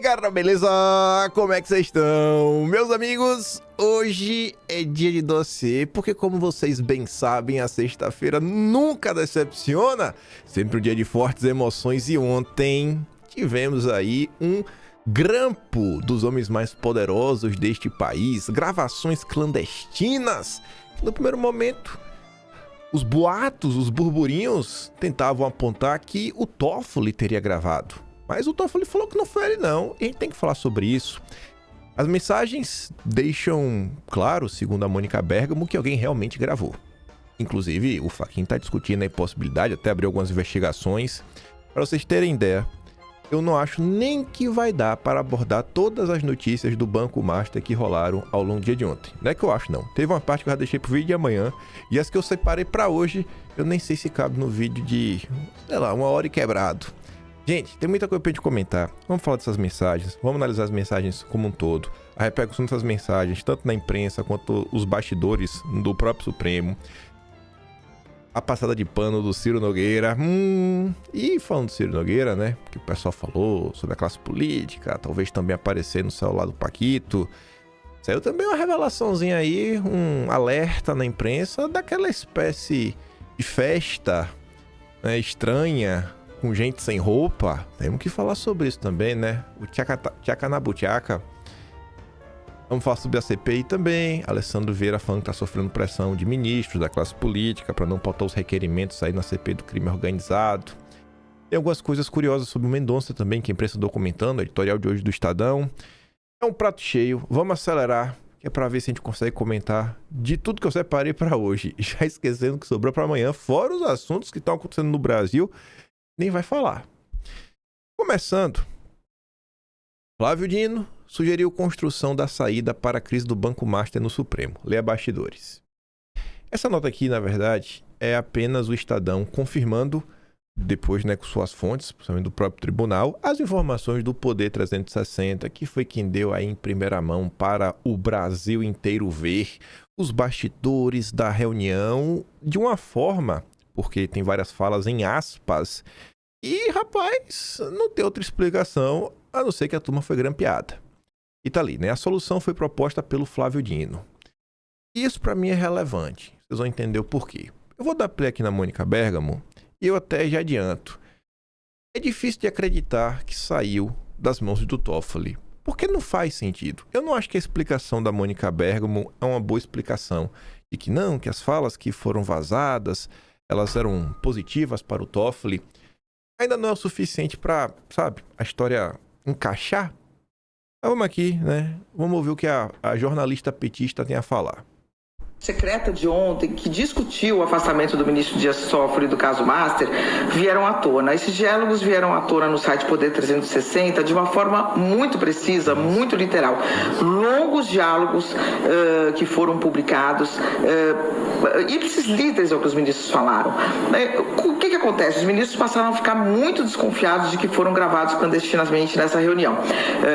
galera, beleza? Como é que vocês estão? Meus amigos, hoje é dia de doce, porque como vocês bem sabem, a sexta-feira nunca decepciona. Sempre um dia de fortes emoções e ontem tivemos aí um grampo dos homens mais poderosos deste país, gravações clandestinas. No primeiro momento, os boatos, os burburinhos tentavam apontar que o Toffoli teria gravado. Mas o Toffoli falou que não foi ele não, e a gente tem que falar sobre isso. As mensagens deixam claro, segundo a Mônica Bergamo, que alguém realmente gravou. Inclusive, o Fachin está discutindo a possibilidade, até abriu algumas investigações. Para vocês terem ideia, eu não acho nem que vai dar para abordar todas as notícias do Banco Master que rolaram ao longo do dia de ontem. Não é que eu acho, não. Teve uma parte que eu já deixei pro vídeo de amanhã, e as que eu separei para hoje, eu nem sei se cabe no vídeo de, sei lá, 1 hora e quebrado. Gente, tem muita coisa pra gente comentar. Vamos falar dessas mensagens, vamos analisar as mensagens como um todo, a repercussão dessas mensagens, tanto na imprensa quanto os bastidores do próprio Supremo, a passada de pano do Ciro Nogueira. E falando do Ciro Nogueira, né, que o pessoal falou sobre a classe política, talvez também aparecer no celular do Paquito. Saiu também uma revelaçãozinha aí, um alerta na imprensa daquela espécie de festa, né, estranha, com gente sem roupa. Temos que falar sobre isso também, né? O tchaca na butiaca. Vamos falar sobre a CPI também. Alessandro Vieira falando que tá sofrendo pressão de ministros da classe política para não pautar os requerimentos aí na CPI do crime organizado. Tem algumas coisas curiosas sobre o Mendonça também, que a imprensa documentando, editorial de hoje do Estadão. É um prato cheio. Vamos acelerar, que é para ver se a gente consegue comentar de tudo que eu separei para hoje. Já esquecendo que sobrou para amanhã, fora os assuntos que estão acontecendo no Brasil, nem vai falar. Começando, Flávio Dino sugeriu construção da saída para a crise do Banco Master no Supremo. Leia bastidores. Essa nota aqui, na verdade, é apenas o Estadão confirmando, depois, né, com suas fontes, principalmente do próprio tribunal, as informações do Poder 360, que foi quem deu aí em primeira mão para o Brasil inteiro ver os bastidores da reunião de uma forma, porque tem várias falas em aspas, e, rapaz, não tem outra explicação a não ser que a turma foi grampeada. E tá ali, né? A solução foi proposta pelo Flávio Dino. Isso pra mim é relevante. Vocês vão entender o porquê. Eu vou dar play aqui na Mônica Bergamo e eu até já adianto. É difícil de acreditar que saiu das mãos do Toffoli, porque não faz sentido. Eu não acho que a explicação da Mônica Bergamo é uma boa explicação. De que não, que as falas que foram vazadas, elas eram positivas para o Toffoli. Ainda não é o suficiente para, sabe, a história encaixar. Mas vamos aqui, né? Vamos ouvir o que a jornalista petista tem a falar. Secreta de ontem, que discutiu o afastamento do ministro Dias Toffoli do caso Master, vieram à tona. Esses diálogos vieram à tona no site Poder 360 de uma forma muito precisa, muito literal. Longos diálogos que foram publicados, ipsis literis é o que os ministros falaram. O que acontece? Os ministros passaram a ficar muito desconfiados de que foram gravados clandestinamente nessa reunião.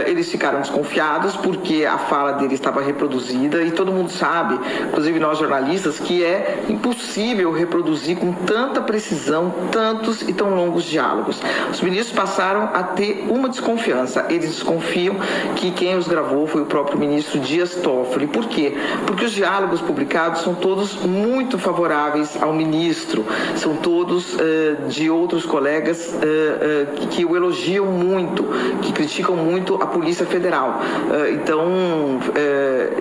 Eles ficaram desconfiados porque a fala dele estava reproduzida e todo mundo sabe, inclusive nós jornalistas, que é impossível reproduzir com tanta precisão tantos e tão longos diálogos. Os ministros passaram a ter uma desconfiança. Eles desconfiam que quem os gravou foi o próprio ministro Dias Toffoli. Por quê? Porque os diálogos publicados são todos muito favoráveis ao ministro. São todos de outros colegas que o elogiam muito, que criticam muito a Polícia Federal. Então,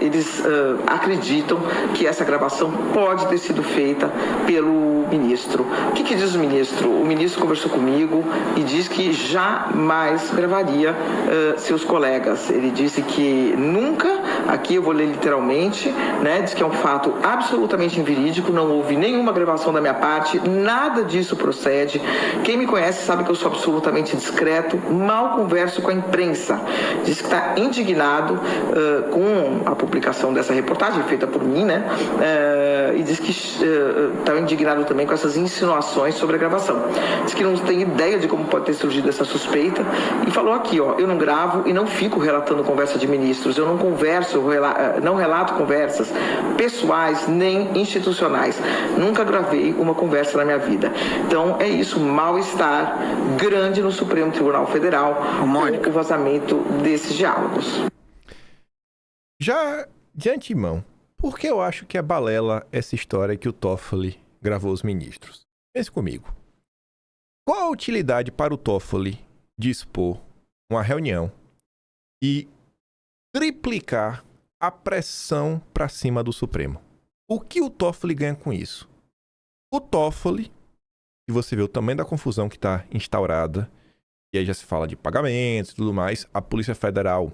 eles acreditam que essa gravação pode ter sido feita pelo ministro. O que diz o ministro? O ministro conversou comigo e disse que jamais gravaria seus colegas. Ele disse que nunca, aqui eu vou ler literalmente, né, diz que é um fato absolutamente inverídico, não houve nenhuma gravação da minha parte, nada disso procede. Quem me conhece sabe que eu sou absolutamente discreto, mal converso com a imprensa. Diz que está indignado com a publicação dessa reportagem feita por mim, né? e diz que está indignado também com essas insinuações sobre a gravação. Diz que não tem ideia de como pode ter surgido essa suspeita e falou aqui, ó, eu não gravo e não fico relatando conversa de ministros, eu não converso, não relato conversas pessoais nem institucionais. Nunca gravei uma conversa na minha vida. Então é isso, mal-estar grande no Supremo Tribunal Federal com o vazamento desses diálogos. Já de antemão, por que eu acho que é balela essa história que o Toffoli gravou os ministros? Pense comigo. Qual a utilidade para o Toffoli de expor uma reunião e triplicar a pressão para cima do Supremo? O que o Toffoli ganha com isso? O Toffoli, e você vê o tamanho da confusão que está instaurada, e aí já se fala de pagamentos e tudo mais, a Polícia Federal,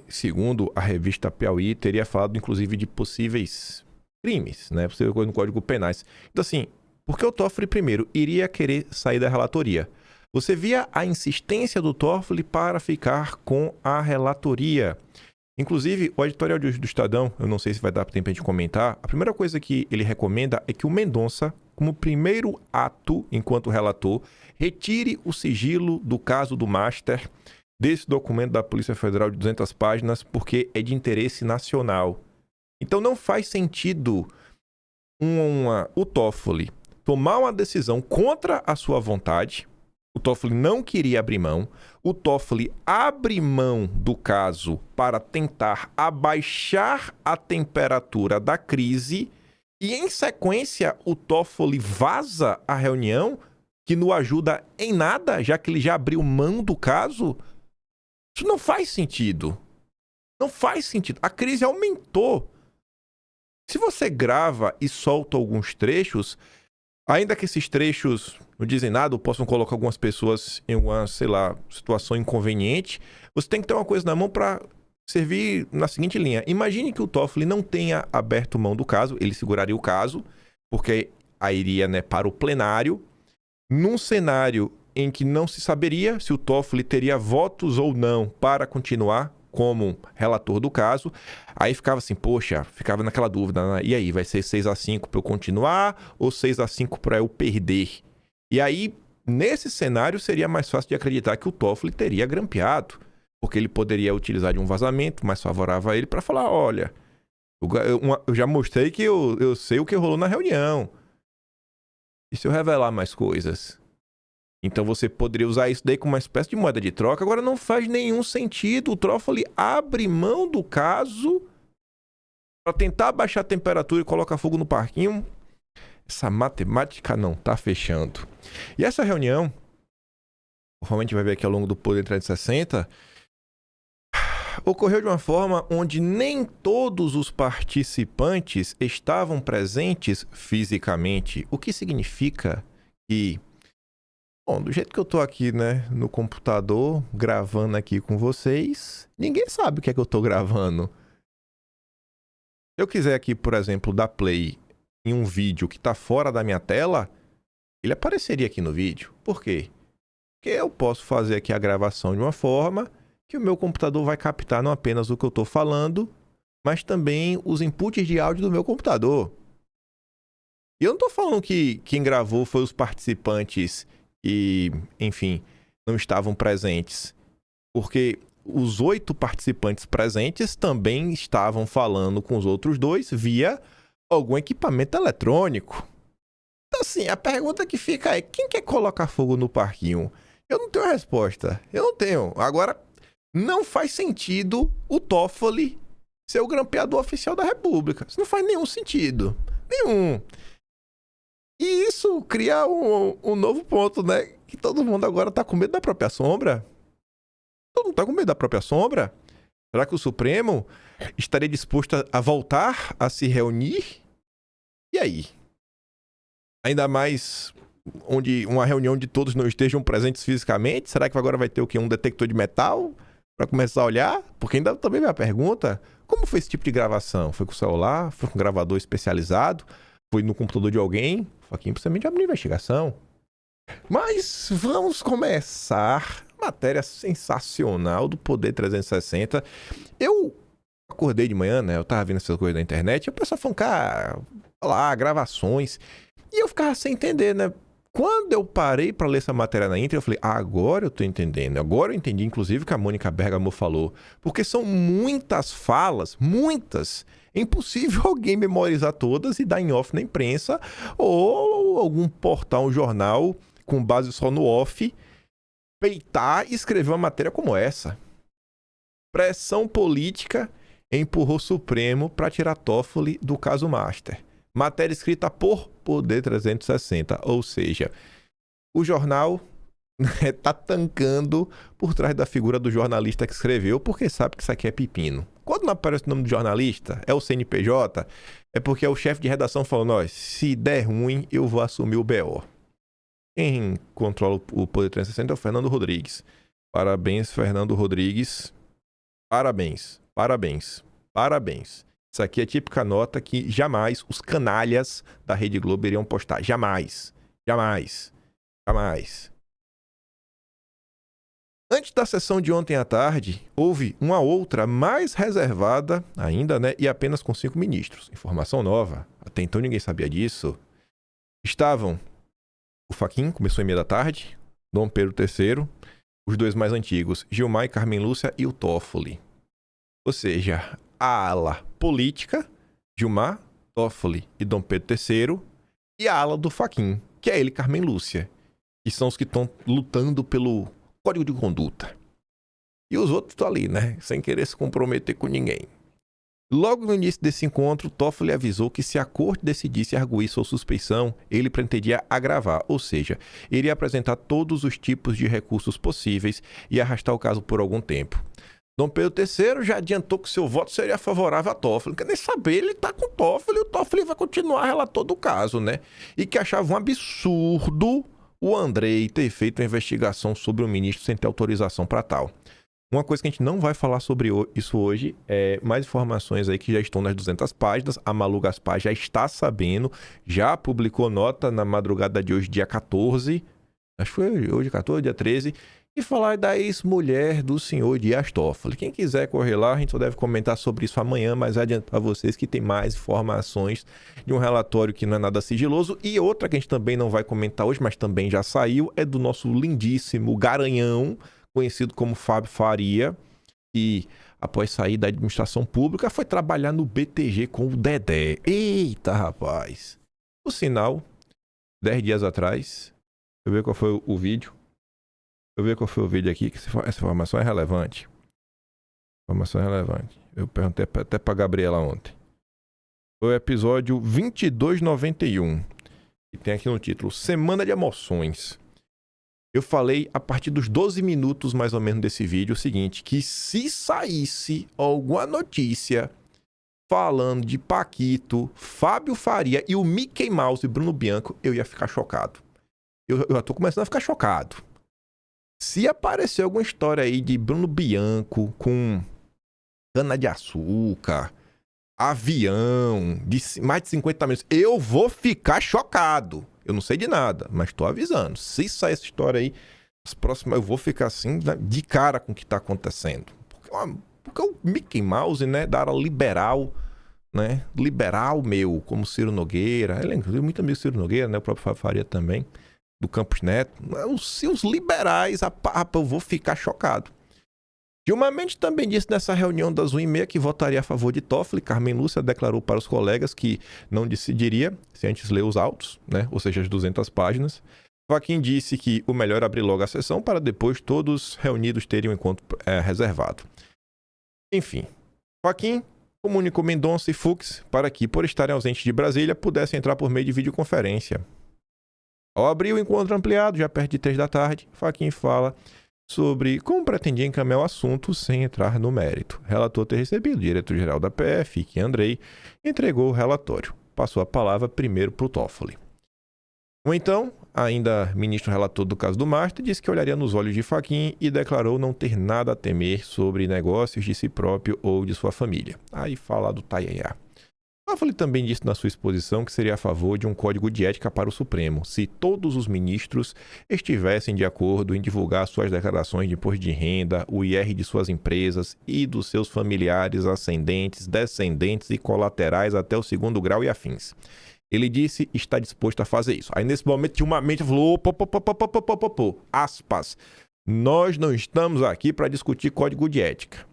segundo a revista Piauí, teria falado inclusive de possíveis crimes, né? Possível coisa no Código Penais. Então assim, porque o Toffoli primeiro iria querer sair da relatoria. Você via a insistência do Toffoli para ficar com a relatoria. Inclusive, o editorial do Estadão, eu não sei se vai dar tempo a gente comentar, a primeira coisa que ele recomenda é que o Mendonça, como primeiro ato enquanto relator, retire o sigilo do caso do Master desse documento da Polícia Federal de 200 páginas, porque é de interesse nacional. Então não faz sentido o Toffoli tomar uma decisão contra a sua vontade. O Toffoli não queria abrir mão. O Toffoli abre mão do caso para tentar abaixar a temperatura da crise e, em sequência, o Toffoli vaza a reunião, que não ajuda em nada, já que ele já abriu mão do caso. Isso não faz sentido. Não faz sentido. A crise aumentou. Se você grava e solta alguns trechos, ainda que esses trechos não dizem nada ou possam colocar algumas pessoas em uma, sei lá, situação inconveniente, você tem que ter uma coisa na mão para servir na seguinte linha. Imagine que o Toffoli não tenha aberto mão do caso, ele seguraria o caso, porque aí iria, né, para o plenário, num cenário em que não se saberia se o Toffoli teria votos ou não para continuar como relator do caso. Aí ficava assim, poxa, ficava naquela dúvida, né? E aí, vai ser 6-5 para eu continuar ou 6-5 para eu perder? E aí, nesse cenário, seria mais fácil de acreditar que o Toffoli teria grampeado, porque ele poderia utilizar de um vazamento mais favorável a ele para falar, olha, eu já mostrei que eu sei o que rolou na reunião. E se eu revelar mais coisas? Então você poderia usar isso daí como uma espécie de moeda de troca. Agora não faz nenhum sentido. O Toffoli abre mão do caso para tentar baixar a temperatura e colocar fogo no parquinho. Essa matemática não tá fechando. E essa reunião, conforme a gente vai ver aqui ao longo do Poder 360, ocorreu de uma forma onde nem todos os participantes estavam presentes fisicamente. O que significa que, bom, do jeito que eu tô aqui, né, no computador, gravando aqui com vocês, ninguém sabe o que é que eu tô gravando. Se eu quiser aqui, por exemplo, dar play em um vídeo que tá fora da minha tela, ele apareceria aqui no vídeo. Por quê? Porque eu posso fazer aqui a gravação de uma forma que o meu computador vai captar não apenas o que eu tô falando, mas também os inputs de áudio do meu computador. E eu não tô falando que quem gravou foi os participantes que, enfim, não estavam presentes, porque os 8 participantes presentes também estavam falando com os outros 2 via algum equipamento eletrônico. Então, assim, a pergunta que fica é, quem quer colocar fogo no parquinho? Eu não tenho a resposta. Eu não tenho. Agora, não faz sentido o Toffoli ser o grampeador oficial da República. Isso não faz nenhum sentido. Nenhum. E isso cria um novo ponto, né? Que todo mundo agora tá com medo da própria sombra. Todo mundo tá com medo da própria sombra. Será que o Supremo estaria disposto a voltar a se reunir? E aí? Ainda mais onde uma reunião onde todos não estejam presentes fisicamente? Será que agora vai ter o quê? Um detector de metal para começar a olhar? Porque ainda também vem a pergunta, como foi esse tipo de gravação? Foi com o celular? Foi com um gravador especializado? Foi no computador de alguém? Foi aqui simplesmente abrir investigação. Mas vamos começar. Matéria sensacional do Poder 360. Eu Acordei de manhã, né? Eu tava vendo essas coisas na internet, e o pessoal falando, cara, olha lá, gravações. E eu ficava sem entender, né? Quando eu parei pra ler essa matéria na íntegra, eu falei, agora eu tô entendendo. Agora eu entendi, inclusive, o que a Mônica Bergamo falou. Porque são muitas falas, muitas. É impossível alguém memorizar todas e dar em off na imprensa ou algum portal, um jornal com base só no off, peitar e escrever uma matéria como essa. Pressão política empurrou o Supremo para tirar Toffoli do caso Master. Matéria escrita por Poder 360, ou seja, o jornal tá tancando por trás da figura do jornalista que escreveu, porque sabe que isso aqui é pepino. Quando não aparece o nome do jornalista, é o CNPJ, é porque é o chefe de redação falando, ó, se der ruim, eu vou assumir o BO. Quem controla o Poder 360 é o Fernando Rodrigues. Parabéns, Fernando Rodrigues. Parabéns, parabéns, parabéns. Isso aqui é típica nota que jamais os canalhas da Rede Globo iriam postar. Jamais, jamais, jamais. Antes da sessão de ontem à tarde, houve uma outra mais reservada ainda, né? E apenas com 5 ministros. Informação nova. Até então ninguém sabia disso. Estavam o Fachin, começou em meia da tarde. Dom Pedro III. Os dois mais antigos, Gilmar e Carmen Lúcia, e o Toffoli. Ou seja, a ala política, Gilmar, Toffoli e Dom Pedro III, e a ala do Fachin, que é ele, Carmen Lúcia, que são os que estão lutando pelo código de conduta. E os outros estão ali, né? Sem querer se comprometer com ninguém. Logo no início desse encontro, Toffoli avisou que se a corte decidisse arguir sua suspeição, ele pretendia agravar, ou seja, iria apresentar todos os tipos de recursos possíveis e arrastar o caso por algum tempo. Dom Pedro III já adiantou que seu voto seria favorável a Toffoli. Não quer nem saber, ele tá com Toffoli e o Toffoli vai continuar relator do caso, né? E que achava um absurdo o Andrei ter feito uma investigação sobre o ministro sem ter autorização para tal. Uma coisa que a gente não vai falar sobre isso hoje é mais informações aí que já estão nas 200 páginas. A Malu Gaspar já está sabendo, já publicou nota na madrugada de hoje, dia 14. Acho que foi hoje, 14, dia 13. E falar da ex-mulher do senhor Dias Toffoli. Quem quiser correr lá, a gente só deve comentar sobre isso amanhã, mas adianto para vocês que tem mais informações de um relatório que não é nada sigiloso. E outra que a gente também não vai comentar hoje, mas também já saiu, é do nosso lindíssimo Garanhão, conhecido como Fábio Faria, que após sair da administração pública foi trabalhar no BTG com o Dedé. Eita, rapaz! Por sinal, 10 dias atrás, deixa eu ver qual foi o vídeo. Deixa eu ver qual foi o vídeo aqui, que essa informação é relevante. Informação é relevante. Eu perguntei até pra Gabriela ontem. Foi o episódio 2291, que tem aqui no título Semana de Emoções. Eu falei a partir dos 12 minutos mais ou menos desse vídeo o seguinte, que se saísse alguma notícia falando de Paquito, Fábio Faria e o Mickey Mouse e Bruno Bianco, eu ia ficar chocado. Eu já tô começando a ficar chocado. Se aparecer alguma história aí de Bruno Bianco com cana-de-açúcar, avião, de mais de 50 minutos, eu vou ficar chocado. Eu não sei de nada, mas tô avisando. Se sair essa história aí, as próximas eu vou ficar assim, de cara com o que tá acontecendo. Porque o Mickey Mouse, né, da área liberal, né, liberal meu, como Ciro Nogueira, ele é inclusive muito amigo do Ciro Nogueira, né, o próprio Fábio Faria também, do Campos Neto. Se os liberais, eu vou ficar chocado. Gilmar Mendes também disse nessa reunião das 1h30 que votaria a favor de Toffoli. Carmen Lúcia declarou para os colegas que não decidiria se antes ler os autos, né? Ou seja, as 200 páginas. Fachin disse que o melhor é abrir logo a sessão para depois todos reunidos terem um encontro reservado. Enfim, Fachin comunicou Mendonça e Fux para que, por estarem ausentes de Brasília, pudessem entrar por meio de videoconferência. Ao abrir o encontro ampliado, já perto de 3 da tarde, Fachin fala sobre como pretendia encaminhar o assunto sem entrar no mérito. Relator ter recebido, o diretor-geral da PF, que Andrei, entregou o relatório. Passou a palavra primeiro para o Toffoli. Ou então, ainda ministro relator do caso do Master, disse que olharia nos olhos de Fachin e declarou não ter nada a temer sobre negócios de si próprio ou de sua família. Aí fala do Taiaiá. Toffoli também disse na sua exposição que seria a favor de um código de ética para o Supremo, se todos os ministros estivessem de acordo em divulgar suas declarações de imposto de renda, o IR de suas empresas e dos seus familiares, ascendentes, descendentes e colaterais até o 2º grau e afins. Ele disse estar disposto a fazer isso. Aí nesse momento Gilmar Mendes falou, aspas, nós não estamos aqui para discutir código de ética.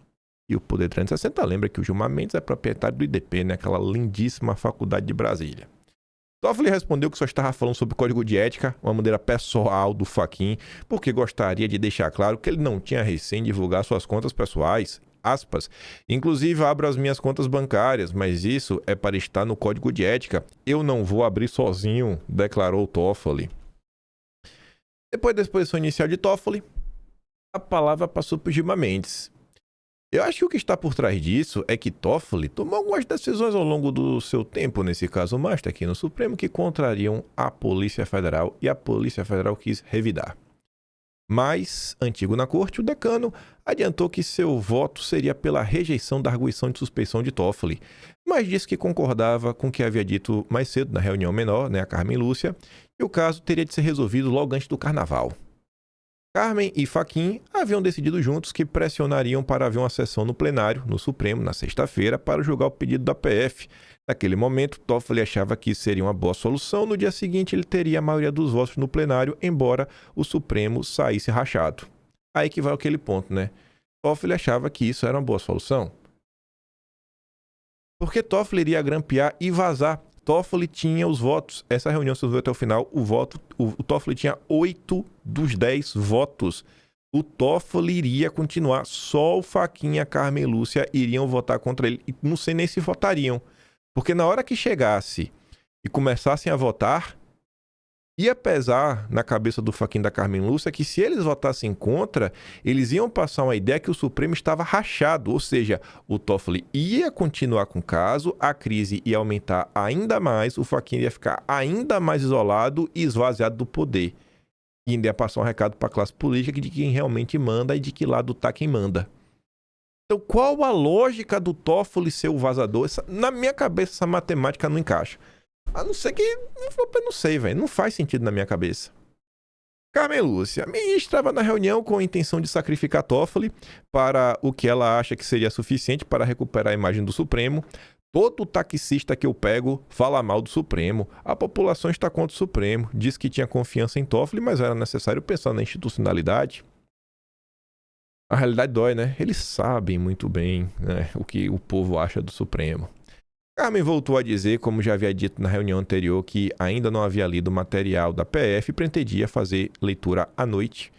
E o Poder 360 lembra que o Gilmar Mendes é proprietário do IDP, né? Aquela lindíssima faculdade de Brasília. Toffoli respondeu que só estava falando sobre código de ética, uma maneira pessoal do Fachin, porque gostaria de deixar claro que ele não tinha recém divulgar suas contas pessoais, aspas. Inclusive, abro as minhas contas bancárias, mas isso é para estar no código de ética. Eu não vou abrir sozinho, declarou Toffoli. Depois da exposição inicial de Toffoli, a palavra passou para o Gilmar Mendes. Eu acho que o que está por trás disso é que Toffoli tomou algumas decisões ao longo do seu tempo, nesse caso Master aqui no Supremo, que contrariam a Polícia Federal e a Polícia Federal quis revidar. Mas, antigo na corte, o decano adiantou que seu voto seria pela rejeição da arguição de suspeição de Toffoli, mas disse que concordava com o que havia dito mais cedo na reunião menor, a Carmen Lúcia, e o caso teria de ser resolvido logo antes do Carnaval. Carmen e Fachin haviam decidido juntos que pressionariam para haver uma sessão no plenário, no Supremo, na sexta-feira, para julgar o pedido da PF. Naquele momento, Toffoli achava que isso seria uma boa solução. No dia seguinte, ele teria a maioria dos votos no plenário, embora o Supremo saísse rachado. Aí que vai aquele ponto, né? Toffoli achava que isso era uma boa solução. Porque Toffoli iria grampear e vazar. Toffoli tinha os votos. Essa reunião se resolveu até o final. O Toffoli tinha 8 dos 10 votos. O Toffoli iria continuar. Só o Fachin e a Carmen Lúcia iriam votar contra ele. E não sei nem se votariam. Porque na hora que chegasse e começassem a votar, ia pesar na cabeça do Fachin e da Carmen Lúcia que se eles votassem contra, eles iam passar uma ideia que o Supremo estava rachado, ou seja, o Toffoli ia continuar com o caso, a crise ia aumentar ainda mais, o Fachin ia ficar ainda mais isolado e esvaziado do poder. E ainda ia passar um recado para a classe política de quem realmente manda e de que lado está quem manda. Então, qual a lógica do Toffoli ser o vazador? Na minha cabeça, essa matemática não encaixa. A não ser que... Eu não sei, velho. Não faz sentido na minha cabeça. Carmen Lúcia. A ministra estava na reunião com a intenção de sacrificar Toffoli para o que ela acha que seria suficiente para recuperar a imagem do Supremo. Todo taxista que eu pego fala mal do Supremo. A população está contra o Supremo. Diz que tinha confiança em Toffoli, mas era necessário pensar na institucionalidade. A realidade dói, né? Eles sabem muito bem, né, o que o povo acha do Supremo. Carmen voltou a dizer, como já havia dito na reunião anterior, que ainda não havia lido o material da PF e pretendia fazer leitura à noite.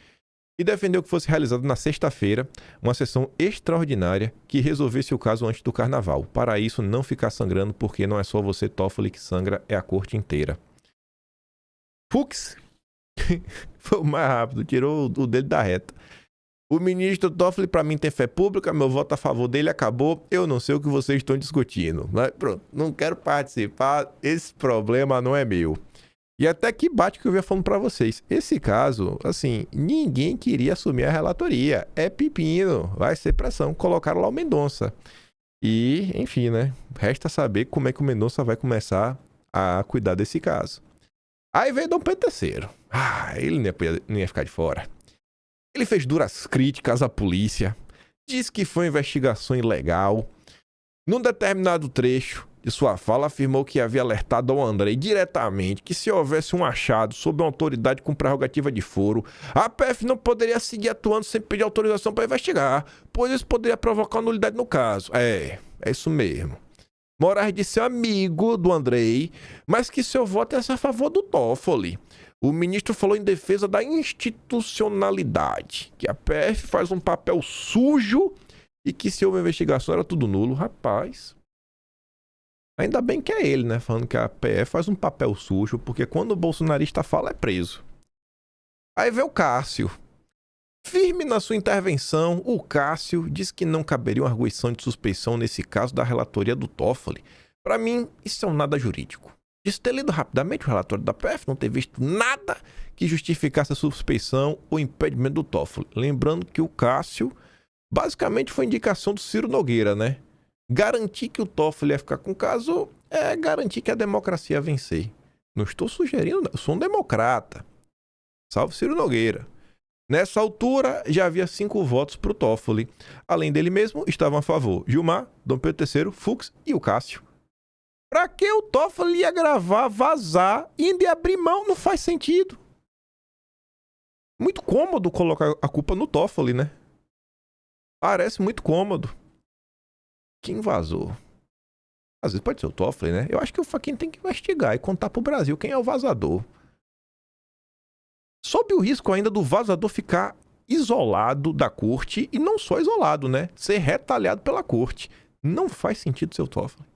E defendeu que fosse realizada na sexta-feira uma sessão extraordinária que resolvesse o caso antes do Carnaval. Para isso não ficar sangrando, porque não é só você, Toffoli, que sangra, é a corte inteira. Fux foi o mais rápido, tirou o dedo da reta. O ministro Toffoli, para mim, tem fé pública, meu voto a favor dele acabou, eu não sei o que vocês estão discutindo. Mas pronto, não quero participar, esse problema não é meu. E até que bate que eu ia falando para vocês. Esse caso, assim, ninguém queria assumir a relatoria. É pepino, vai ser pressão. Colocaram lá o Mendonça. E, enfim, né? Resta saber como é que o Mendonça vai começar a cuidar desse caso. Aí veio Dom Pedro III. Ele não ia ficar de fora. Ele fez duras críticas à polícia, disse que foi uma investigação ilegal. Num determinado trecho de sua fala, afirmou que havia alertado ao Andrei diretamente que se houvesse um achado sob uma autoridade com prerrogativa de foro, a PF não poderia seguir atuando sem pedir autorização para investigar, pois isso poderia provocar nulidade no caso. É isso mesmo. Moraes disse ser amigo do Andrei, mas que seu voto é a favor do Toffoli. O ministro falou em defesa da institucionalidade, que a PF faz um papel sujo e que se houve investigação era tudo nulo. Rapaz, ainda bem que é ele, né? Falando que a PF faz um papel sujo, porque quando o bolsonarista fala é preso. Aí vem o Cássio. Firme na sua intervenção, o Cássio diz que não caberia uma arguição de suspeição nesse caso da relatoria do Toffoli. Para mim, isso é um nada jurídico. Diz ter lido rapidamente o relatório da PF, não ter visto nada que justificasse a suspeição ou impedimento do Toffoli. Lembrando que o Cássio basicamente foi indicação do Ciro Nogueira, né? Garantir que o Toffoli ia ficar com o caso é garantir que a democracia ia vencer. Não estou sugerindo, eu sou um democrata. Salve Ciro Nogueira. Nessa altura, já havia 5 votos para o Toffoli. Além dele mesmo, estavam a favor Gilmar, Dom Pedro III, Fux e o Cássio. Pra que o Toffoli ia gravar, vazar e ainda abrir mão? Não faz sentido. Muito cômodo colocar a culpa no Toffoli, né? Parece muito cômodo. Quem vazou? Às vezes pode ser o Toffoli, né? Eu acho que o Fachin tem que investigar e contar pro Brasil quem é o vazador. Sob o risco ainda do vazador ficar isolado da corte, e não só isolado, né? Ser retalhado pela corte. Não faz sentido ser o Toffoli.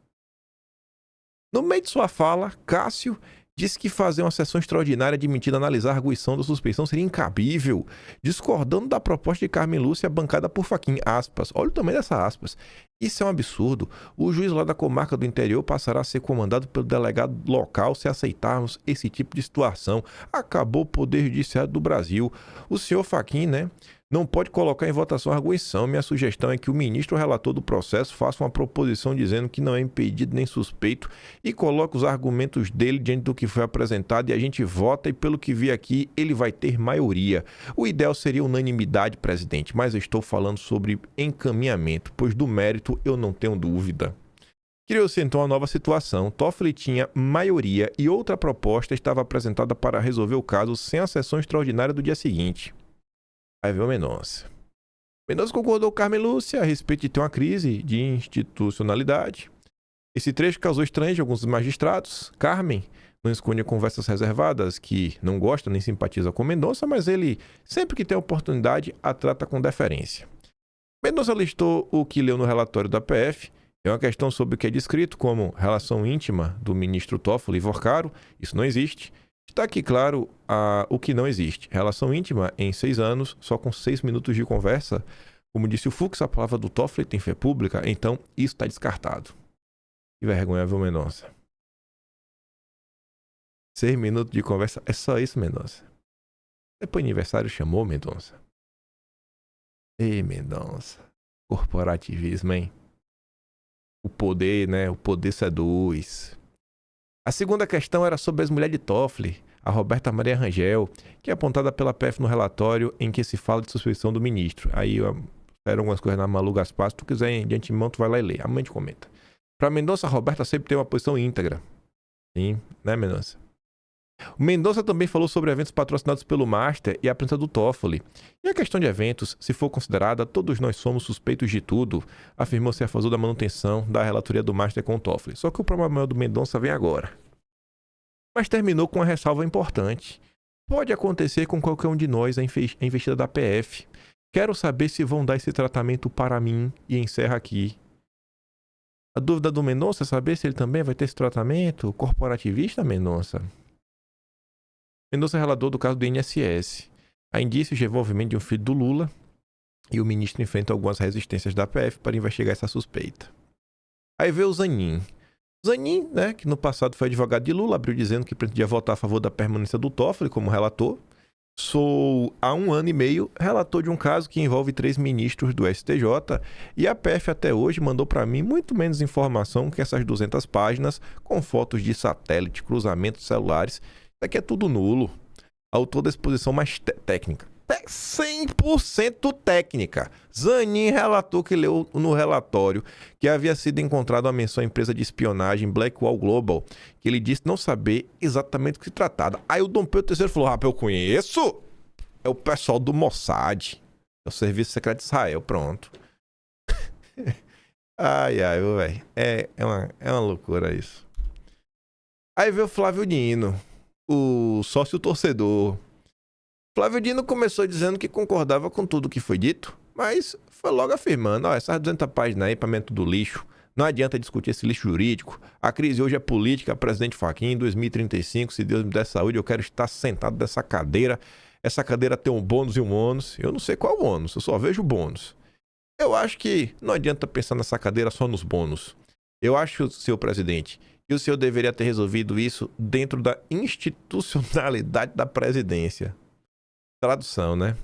No meio de sua fala, Cássio disse que fazer uma sessão extraordinária admitindo analisar a arguição da suspeição seria incabível, discordando da proposta de Carmen Lúcia bancada por Fachin, aspas. Olha o tamanho dessa aspas. Isso é um absurdo. O juiz lá da comarca do interior passará a ser comandado pelo delegado local se aceitarmos esse tipo de situação. Acabou o poder judiciário do Brasil. O senhor Fachin, né, não pode colocar em votação a arguição. Minha sugestão é que o ministro relator do processo faça uma proposição dizendo que não é impedido nem suspeito e coloque os argumentos dele diante do que foi apresentado e a gente vota, e pelo que vi aqui, ele vai ter maioria. O ideal seria unanimidade, presidente, mas eu estou falando sobre encaminhamento, pois do mérito eu não tenho dúvida. Criou-se então uma nova situação. Toffoli tinha maioria e outra proposta estava apresentada para resolver o caso sem a sessão extraordinária do dia seguinte. Aí veio o Mendonça. Mendonça concordou com Carmen Lúcia a respeito de ter uma crise de institucionalidade. Esse trecho causou estranho de alguns magistrados. Carmen não esconde conversas reservadas, que não gosta nem simpatiza com Mendonça, mas ele, sempre que tem oportunidade, a trata com deferência. Mendonça listou o que leu no relatório da PF. É uma questão sobre o que é descrito como relação íntima do ministro Toffoli e Vorcaro. Isso não existe. Está aqui claro o que não existe. Relação íntima em 6 anos, só com 6 minutos de conversa. Como disse o Fux, a palavra do Toffoli tem fé pública, então isso está descartado. Que vergonha, viu, Mendonça? 6 minutos de conversa, é só isso, Mendonça. Depois do aniversário chamou, Mendonça. Ei, Mendonça. Corporativismo, hein? O poder, né? O poder seduz. A segunda questão era sobre a ex-mulher de Toffoli, a Roberta Maria Rangel, que é apontada pela PF no relatório em que se fala de suspeição do ministro. Aí eram algumas coisas na Malu Gaspar. Se tu quiser de antemão, tu vai lá e lê. Amanhã te comenta. Para Mendonça, a Roberta sempre tem uma posição íntegra. Sim, né, Mendonça? O Mendonça também falou sobre eventos patrocinados pelo Master e a presença do Toffoli. E a questão de eventos, se for considerada, todos nós somos suspeitos de tudo, afirmou ser a favor da manutenção da relatoria do Master com o Toffoli. Só que o problema maior do Mendonça vem agora. Mas terminou com uma ressalva importante. Pode acontecer com qualquer um de nós a investida da PF. Quero saber se vão dar esse tratamento para mim, e encerra aqui. A dúvida do Mendonça é saber se ele também vai ter esse tratamento corporativista, Mendonça. Mendonça é relator do caso do INSS. Há indícios de envolvimento de um filho do Lula e o ministro enfrenta algumas resistências da PF para investigar essa suspeita. Aí veio o Zanin. Zanin, né, que no passado foi advogado de Lula, abriu dizendo que pretendia votar a favor da permanência do Toffoli como relator. Sou, há 1 ano e meio, relator de um caso que envolve 3 ministros do STJ e a PF até hoje mandou para mim muito menos informação que essas 200 páginas com fotos de satélite, cruzamentos celulares. Isso aqui é tudo nulo. Autor da exposição mais técnica. 100% técnica. Zanin relatou que leu no relatório que havia sido encontrada uma menção à empresa de espionagem Blackwall Global, que ele disse não saber exatamente do que se tratava. Aí o Dom Pedro III falou, eu conheço. É o pessoal do Mossad. É o Serviço Secreto de Israel, pronto. Ai, velho. É uma loucura isso. Aí veio o Flávio Dino, o sócio torcedor. Flávio Dino começou dizendo que concordava com tudo que foi dito, mas foi logo afirmando, essas 200 páginas aí para tudo lixo, não adianta discutir esse lixo jurídico, a crise hoje é política, presidente Fachin, em 2035, se Deus me der saúde, eu quero estar sentado nessa cadeira, essa cadeira tem um bônus e um ônus, eu não sei qual o ônus, eu só vejo o bônus. Eu acho que não adianta pensar nessa cadeira só nos bônus. Eu acho, senhor presidente, que o senhor deveria ter resolvido isso dentro da institucionalidade da presidência. Tradução, né?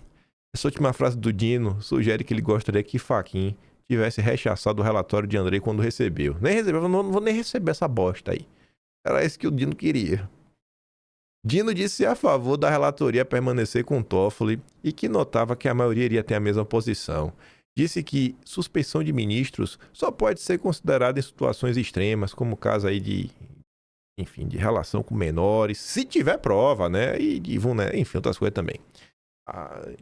Essa última frase do Dino sugere que ele gostaria que Fachin tivesse rechaçado o relatório de Andrei quando recebeu. Nem recebeu, não vou nem receber essa bosta aí. Era isso que o Dino queria. Dino disse a favor da relatoria permanecer com Toffoli e que notava que a maioria iria ter a mesma posição. Disse que suspeição de ministros só pode ser considerada em situações extremas, como o caso aí de relação com menores, se tiver prova, né? E enfim, outras coisas também.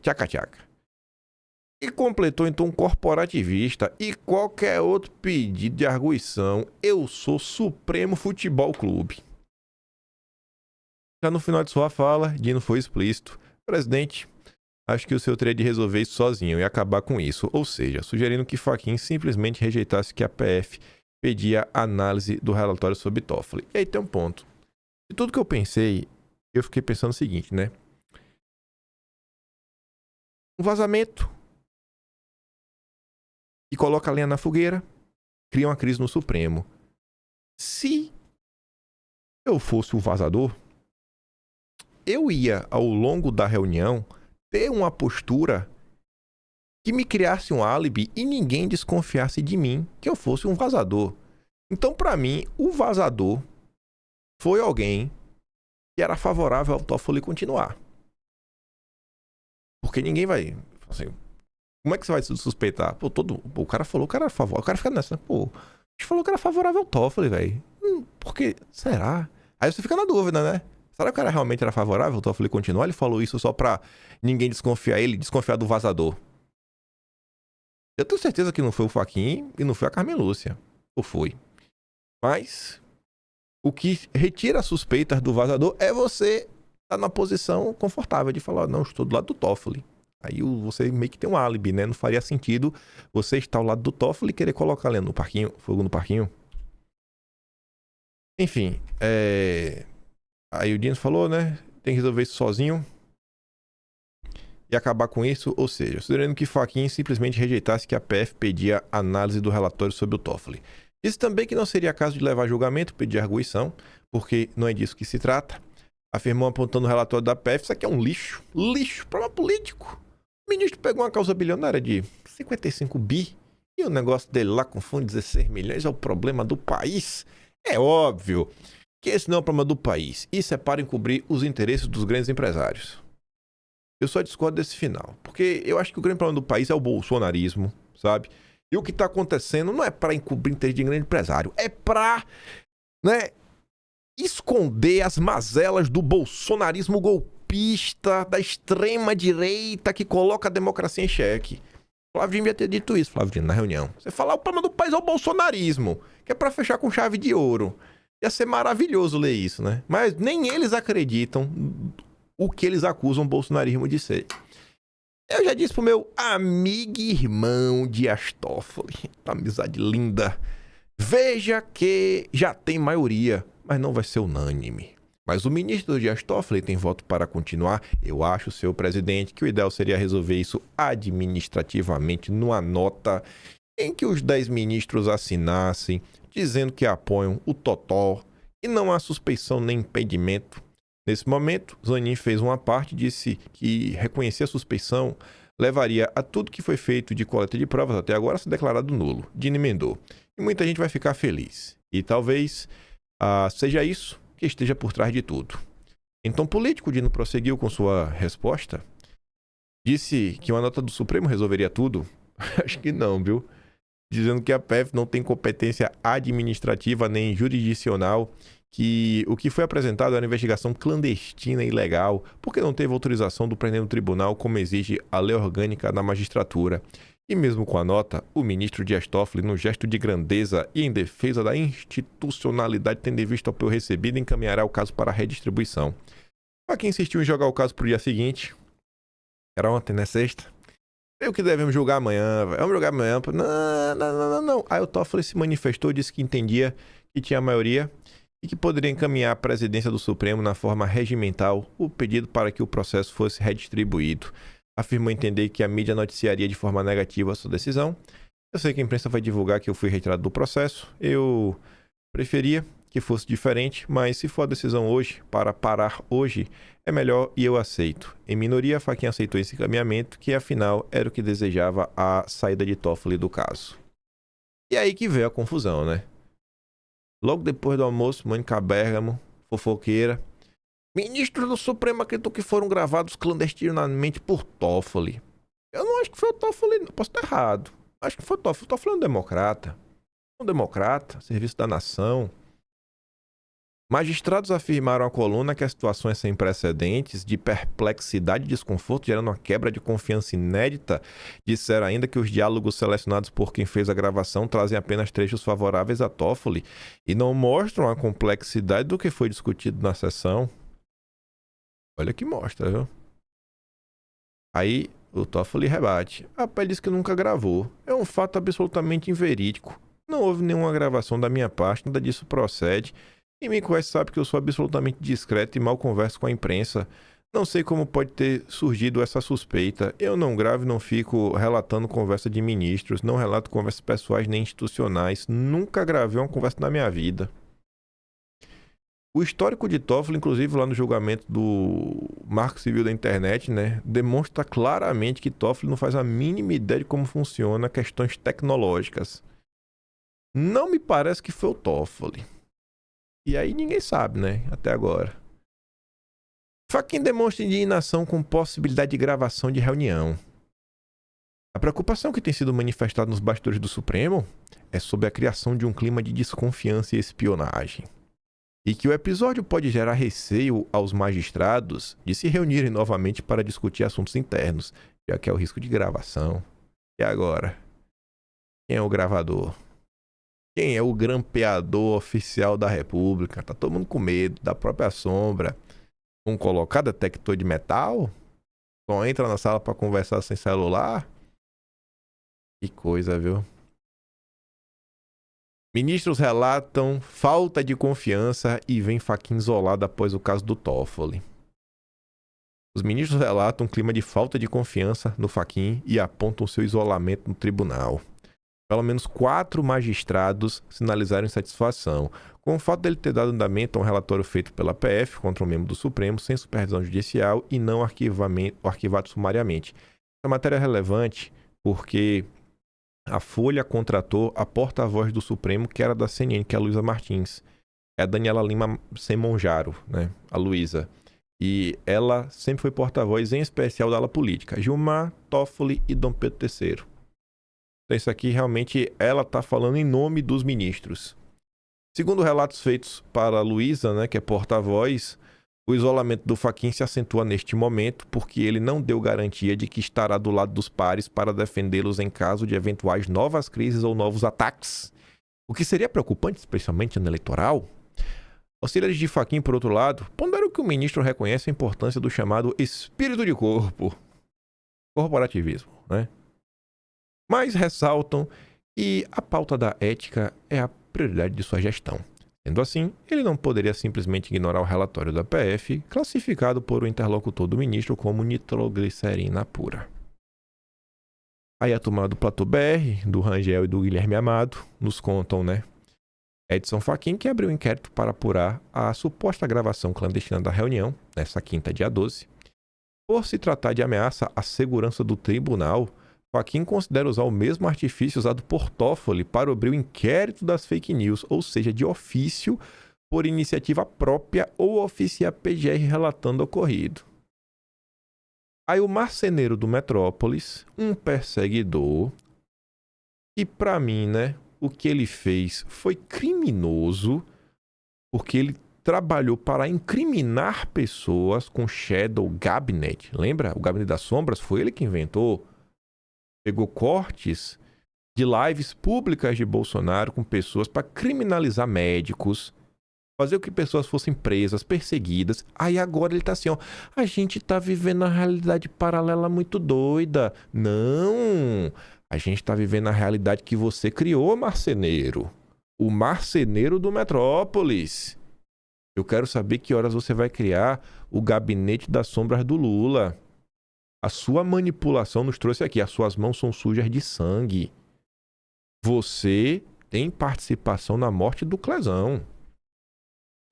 Tchaca-tchaca. E completou então um corporativista e qualquer outro pedido de arguição. Eu sou Supremo Futebol Clube. Já no final de sua fala, Dino foi explícito. Presidente, acho que o senhor teria de resolver isso sozinho e acabar com isso. Ou seja, sugerindo que Fachin simplesmente rejeitasse que a PF pedia análise do relatório sobre Toffoli. E aí tem um ponto. De tudo que eu pensei, eu fiquei pensando o seguinte, né? Um vazamento que coloca a lenha na fogueira, cria uma crise no Supremo. Se eu fosse o vazador, eu ia, ao longo da reunião, ter uma postura que me criasse um álibi e ninguém desconfiasse de mim que eu fosse um vazador. Então, para mim, o vazador foi alguém que era favorável ao Toffoli continuar. Porque ninguém vai... Assim, como é que você vai se suspeitar? Pô, o cara falou que era favorável. O cara fica nessa, né? Pô, a gente falou que era favorável ao Toffoli, velho. Porque, será? Aí você fica na dúvida, né? Será que o cara realmente era favorável ao Toffoli continuar? Ele falou isso só pra ninguém desconfiar do vazador. Eu tenho certeza que não foi o Fachin e não foi a Carmen Lúcia. Ou foi? Mas o que retira as suspeitas do vazador é você estar na posição confortável de falar, não, estou do lado do Toffoli. Aí você meio que tem um álibi, né? Não faria sentido você estar ao lado do Toffoli e querer colocar ali fogo no parquinho. Enfim, aí o Dino falou, né? Tem que resolver isso sozinho e acabar com isso. Ou seja, sugerindo que Fachin simplesmente rejeitasse que a PF pedia análise do relatório sobre o Toffoli. Disse também que não seria caso de levar a julgamento, pedir arguição, porque não é disso que se trata. Afirmou apontando o relatório da PF, isso aqui é um lixo. Lixo, problema político. O ministro pegou uma causa bilionária de 55 bi e o negócio dele lá com fundo de 16 milhões é o problema do país. É óbvio que esse não é o problema do país. Isso é para encobrir os interesses dos grandes empresários. Eu só discordo desse final, porque eu acho que o grande problema do país é o bolsonarismo, sabe? E o que está acontecendo não é para encobrir o interesse de grande empresário, é para, né, esconder as mazelas do bolsonarismo golpista, da extrema-direita que coloca a democracia em xeque. Flávio devia ter dito isso, Flávio, na reunião. Você falar o problema do país é o bolsonarismo, que é para fechar com chave de ouro. Ia ser maravilhoso ler isso, né? Mas nem eles acreditam o que eles acusam o bolsonarismo de ser. Eu já disse pro meu amigo e irmão Dias Toffoli, amizade linda, veja que já tem maioria, mas não vai ser unânime. Mas o ministro Dias Toffoli tem voto para continuar. Eu acho, senhor presidente, que o ideal seria resolver isso administrativamente numa nota em que os 10 ministros assinassem, dizendo que apoiam o totó e não há suspeição nem impedimento. Nesse momento, Zanin fez uma parte, disse que reconhecer a suspeição levaria a tudo que foi feito de coleta de provas até agora ser declarado nulo. Dino emendou. E muita gente vai ficar feliz. E talvez seja isso que esteja por trás de tudo. Em tom político, Dino prosseguiu com sua resposta. Disse que uma nota do Supremo resolveria tudo. Acho que não, viu? Dizendo que a PF não tem competência administrativa nem jurisdicional, que o que foi apresentado era uma investigação clandestina e ilegal, porque não teve autorização do presidente do tribunal, como exige a lei orgânica da magistratura. E mesmo com a nota, o ministro Dias Toffoli, no gesto de grandeza e em defesa da institucionalidade tendo em vista o apoio recebido, encaminhará o caso para a redistribuição. Para quem insistiu em jogar o caso para o dia seguinte, era ontem, né, sexta? O que devemos julgar amanhã, vamos julgar amanhã. Não. Aí o Toffoli se manifestou, disse que entendia que tinha maioria e que poderia encaminhar à presidência do Supremo na forma regimental o pedido para que o processo fosse redistribuído. Afirmou entender que a mídia noticiaria de forma negativa a sua decisão. Eu sei que a imprensa vai divulgar que eu fui retirado do processo. Eu preferia que fosse diferente, mas se for a decisão hoje, para parar hoje, é melhor e eu aceito. Em minoria, Fachin aceitou esse encaminhamento, que afinal era o que desejava a saída de Toffoli do caso. E aí que veio a confusão, né? Logo depois do almoço, Mônica Bergamo, fofoqueira, ministros do Supremo acreditam que foram gravados clandestinamente por Toffoli. Eu não acho que foi o Toffoli, não. Posso estar errado. Acho que foi o Toffoli. O Toffoli é um democrata. Um democrata, serviço da nação. Magistrados afirmaram à coluna que a situação é sem precedentes, de perplexidade e desconforto, gerando uma quebra de confiança inédita. Disseram ainda que os diálogos selecionados por quem fez a gravação trazem apenas trechos favoráveis a Toffoli e não mostram a complexidade do que foi discutido na sessão. Olha que mostra, viu? Aí o Toffoli rebate. A Pé diz que nunca gravou. É um fato absolutamente inverídico. Não houve nenhuma gravação da minha parte, nada disso procede. Quem me conhece sabe que eu sou absolutamente discreto e mal converso com a imprensa. Não sei como pode ter surgido essa suspeita. Eu não gravo e não fico relatando conversa de ministros, não relato conversas pessoais nem institucionais. Nunca gravei uma conversa na minha vida. O histórico de Toffoli, inclusive lá no julgamento do Marco Civil da Internet, né, demonstra claramente que Toffoli não faz a mínima ideia de como funciona questões tecnológicas. Não me parece que foi o Toffoli. E aí ninguém sabe, né? Até agora. Fachin demonstra indignação com possibilidade de gravação de reunião. A preocupação que tem sido manifestada nos bastidores do Supremo é sobre a criação de um clima de desconfiança e espionagem. E que o episódio pode gerar receio aos magistrados de se reunirem novamente para discutir assuntos internos, já que é o risco de gravação. E agora? Quem é o gravador? Quem é o grampeador oficial da República? Tá todo mundo com medo da própria Sombra. Vão colocar detector de metal? Só entra na sala para conversar sem celular? Que coisa, viu? Ministros relatam falta de confiança e vem Fachin isolado após o caso do Toffoli. Os ministros relatam um clima de falta de confiança no Fachin e apontam seu isolamento no tribunal. Pelo menos 4 magistrados sinalizaram insatisfação, com o fato dele ter dado andamento a um relatório feito pela PF contra um membro do Supremo sem supervisão judicial e não arquivado sumariamente. Essa matéria é relevante porque a Folha contratou a porta-voz do Supremo, que era da CNN, que é a Luísa Martins. É a Daniela Lima Semonjaro, né? A Luísa. E ela sempre foi porta-voz, em especial da ala política. Gilmar, Toffoli e Dom Pedro III. Então isso aqui realmente ela está falando em nome dos ministros. Segundo relatos feitos para a Luísa, né, que é porta-voz, o isolamento do Fachin se acentua neste momento porque ele não deu garantia de que estará do lado dos pares para defendê-los em caso de eventuais novas crises ou novos ataques. O que seria preocupante, especialmente no eleitoral. Auxiliares de Fachin, por outro lado, ponderam que o ministro reconhece a importância do chamado espírito de corpo, corporativismo, né? Mas ressaltam que a pauta da ética é a prioridade de sua gestão. Sendo assim, ele não poderia simplesmente ignorar o relatório da PF, classificado por o interlocutor do ministro como nitroglicerina pura. Aí a turma do Platô BR, do Rangel e do Guilherme Amado, nos contam, né? Edson Fachin, que abriu um inquérito para apurar a suposta gravação clandestina da reunião, nessa quinta, dia 12. Por se tratar de ameaça à segurança do tribunal, Fachin considera usar o mesmo artifício usado por Toffoli para abrir o inquérito das fake news, ou seja, de ofício, por iniciativa própria ou oficia a PGR relatando o ocorrido. Aí o marceneiro do Metrópolis, um perseguidor, e para mim, né, o que ele fez foi criminoso, porque ele trabalhou para incriminar pessoas com Shadow Cabinet. Lembra? O Gabinete das Sombras foi ele que inventou. Pegou cortes de lives públicas de Bolsonaro com pessoas para criminalizar médicos, fazer com que pessoas fossem presas, perseguidas. Aí agora ele tá assim, ó, a gente tá vivendo uma realidade paralela muito doida. Não, a gente tá vivendo a realidade que você criou, marceneiro. O marceneiro do Metrópolis. Eu quero saber que horas você vai criar o Gabinete das Sombras do Lula. A sua manipulação nos trouxe aqui. As suas mãos são sujas de sangue. Você tem participação na morte do Clezão.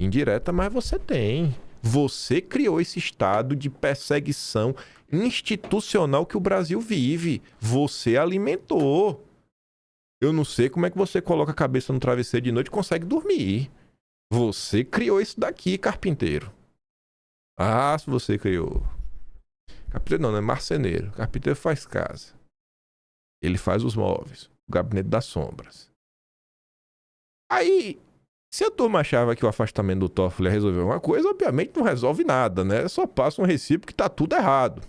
Indireta, mas você tem. Você criou esse estado de perseguição institucional que o Brasil vive. Você alimentou. Eu não sei como é que você coloca a cabeça no travesseiro de noite e consegue dormir. Você criou isso daqui, carpinteiro. Ah, se você criou. Carpinteiro não é marceneiro. Carpinteiro faz casa. Ele faz os móveis. O gabinete das sombras. Aí, se a turma achava que o afastamento do Toffoli ia resolver uma coisa, obviamente não resolve nada, né? Só passa um recibo que tá tudo errado.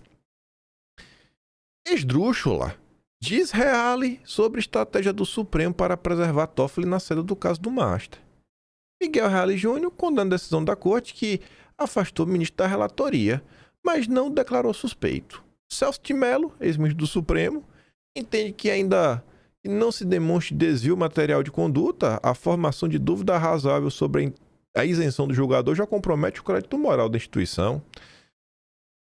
Esdrúxula diz Reale sobre estratégia do Supremo para preservar Toffoli na saída do caso do Master. Miguel Reale Júnior condena a decisão da corte que afastou o ministro da relatoria, mas não declarou suspeito. Celso de Mello, ex-ministro do Supremo, entende que ainda não se demonstre desvio material de conduta, a formação de dúvida razoável sobre a isenção do julgador já compromete o crédito moral da instituição.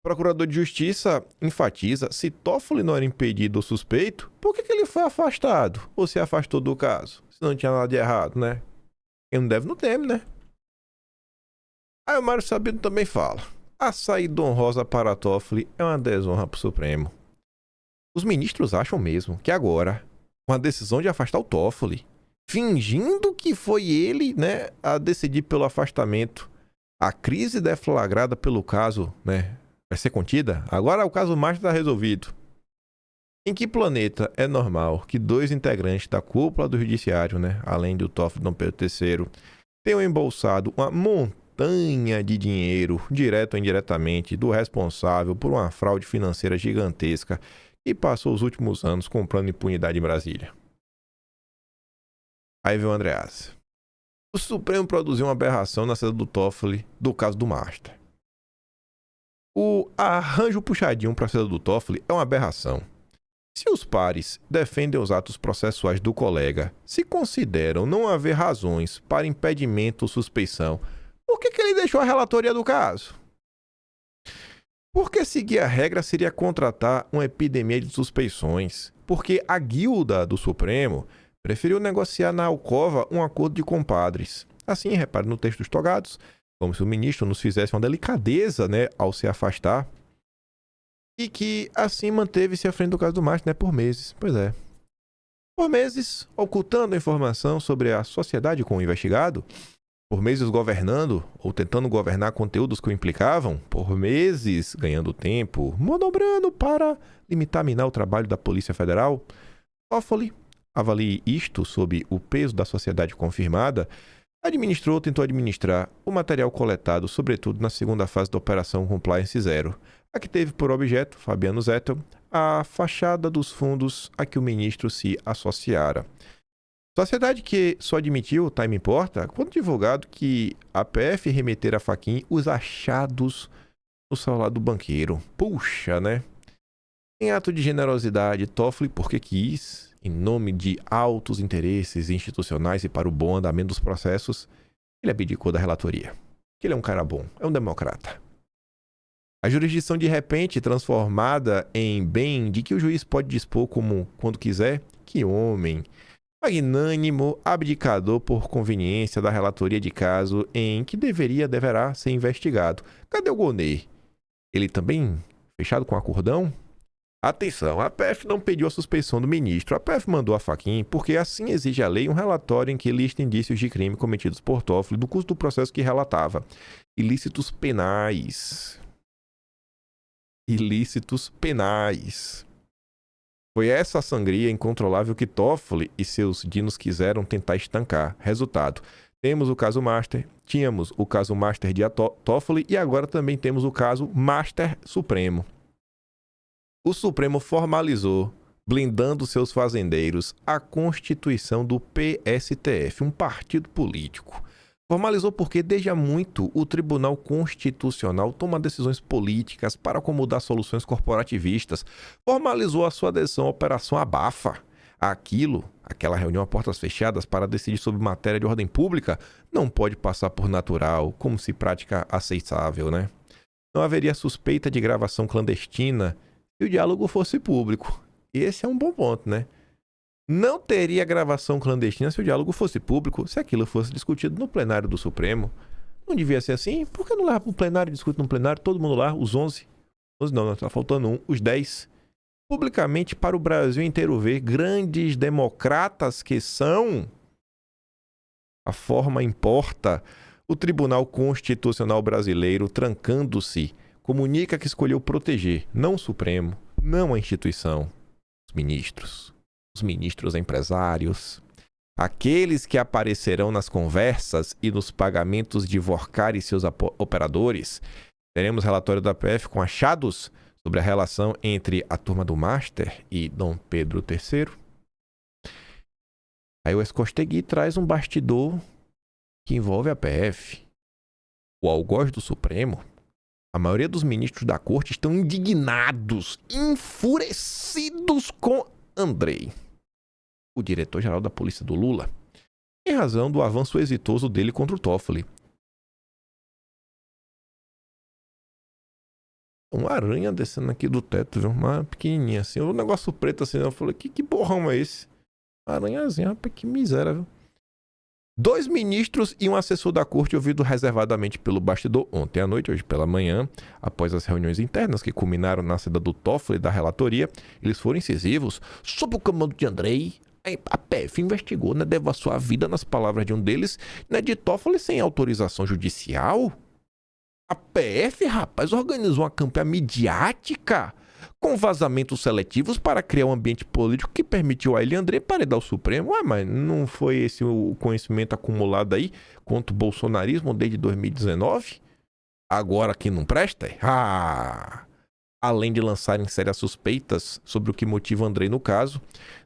O procurador de justiça enfatiza: se Toffoli não era impedido ou suspeito, por que ele foi afastado? Ou se afastou do caso? Se não tinha nada de errado, né? Quem não deve, não teme, né? Aí o Mário Sabino também fala: a saída honrosa para Toffoli é uma desonra para o Supremo. Os ministros acham mesmo que agora, com a decisão de afastar o Toffoli, fingindo que foi ele, né, a decidir pelo afastamento, a crise deflagrada pelo caso, né, vai ser contida? Agora o caso Master está resolvido. Em que planeta é normal que dois integrantes da cúpula do judiciário, né, além do Toffoli Dom Pedro III, tenham embolsado uma montanha de dinheiro, direto ou indiretamente, do responsável por uma fraude financeira gigantesca e passou os últimos anos comprando impunidade em Brasília? Aí vem o Andreas. O Supremo produziu uma aberração na saída do Toffoli do caso do Master. O arranjo puxadinho para a saída do Toffoli é uma aberração. Se os pares defendem os atos processuais do colega, se consideram não haver razões para impedimento ou suspeição, por que ele deixou a relatoria do caso? Porque seguir a regra seria contratar uma epidemia de suspeições. Porque a guilda do Supremo preferiu negociar na alcova um acordo de compadres. Assim, repare no texto dos togados, como se o ministro nos fizesse uma delicadeza, né, ao se afastar. E que assim manteve-se à frente do caso do Master, né, por meses. Pois é. Por meses, ocultando a informação sobre a sociedade com o investigado. Por meses governando ou tentando governar conteúdos que o implicavam. Por meses ganhando tempo, manobrando para limitar o trabalho da Polícia Federal. Toffoli, avalie isto sob o peso da sociedade confirmada, tentou administrar o material coletado, sobretudo na segunda fase da Operação Compliance Zero, a que teve por objeto, Fabiano Zettel, a fachada dos fundos a que o ministro se associara. Sociedade que só admitiu, time importa, quando divulgado que a PF remeter a Fachin os achados no celular do banqueiro. Puxa, né? Em ato de generosidade, Toffoli, porque quis, em nome de altos interesses institucionais e para o bom andamento dos processos, ele abdicou da relatoria. Que ele é um cara bom, é um democrata. A jurisdição de repente transformada em bem de que o juiz pode dispor como quando quiser, que homem! Magnânimo abdicador por conveniência da relatoria de caso em que deverá ser investigado. Cadê o Gonê? Ele também fechado com acordão? Atenção, a PF não pediu a suspeição do ministro. A PF mandou a Fachin porque assim exige a lei um relatório em que lista indícios de crime cometidos por Toffoli do curso do processo que relatava. Ilícitos penais. Ilícitos penais. Foi essa sangria incontrolável que Toffoli e seus dinos quiseram tentar estancar. Resultado: tínhamos o caso Master de Toffoli e agora também temos o caso Master Supremo. O Supremo formalizou, blindando seus fazendeiros, a constituição do PSTF, um partido político. Formalizou porque, desde há muito, o Tribunal Constitucional toma decisões políticas para acomodar soluções corporativistas. Formalizou a sua adesão à Operação Abafa. Aquela reunião a portas fechadas para decidir sobre matéria de ordem pública, não pode passar por natural, como se prática aceitável, né? Não haveria suspeita de gravação clandestina se o diálogo fosse público. Esse é um bom ponto, né? Não teria gravação clandestina se o diálogo fosse público, se aquilo fosse discutido no plenário do Supremo. Não devia ser assim? Por que não leva para o plenário, discute no plenário, todo mundo lá, os 11 não, tá faltando um, os 10, publicamente para o Brasil inteiro ver, grandes democratas que são, a forma importa. O Tribunal Constitucional Brasileiro, trancando-se, comunica que escolheu proteger, não o Supremo, não a instituição, os ministros empresários, aqueles que aparecerão nas conversas e nos pagamentos de Vorcar e seus operadores. Teremos relatório da PF com achados sobre a relação entre a turma do Master e Dom Pedro III. Aí o Escostegui traz um bastidor que envolve a PF. O algoz do Supremo, a maioria dos ministros da corte estão indignados, enfurecidos com Andrei, o diretor-geral da polícia do Lula, em razão do avanço exitoso dele contra o Toffoli. Uma aranha descendo aqui do teto, viu? Uma pequenininha assim, um negócio preto assim. Eu falei, que borrão é esse? Uma aranhazinha, rapaz, que miséria, viu? 2 ministros e um assessor da corte ouvido reservadamente pelo bastidor ontem à noite, hoje pela manhã, após as reuniões internas que culminaram na saída do Toffoli e da relatoria, eles foram incisivos. Sob o comando de Andrei, a PF investigou, né, devassou a vida, nas palavras de um deles, né, de Toffoli sem autorização judicial. A PF, rapaz, organizou uma campanha midiática com vazamentos seletivos para criar um ambiente político que permitiu a ele, André, paredar o Supremo. Ué, mas não foi esse o conhecimento acumulado aí contra o bolsonarismo desde 2019? Agora que não presta? Além de lançarem sérias suspeitas sobre o que motiva André no caso,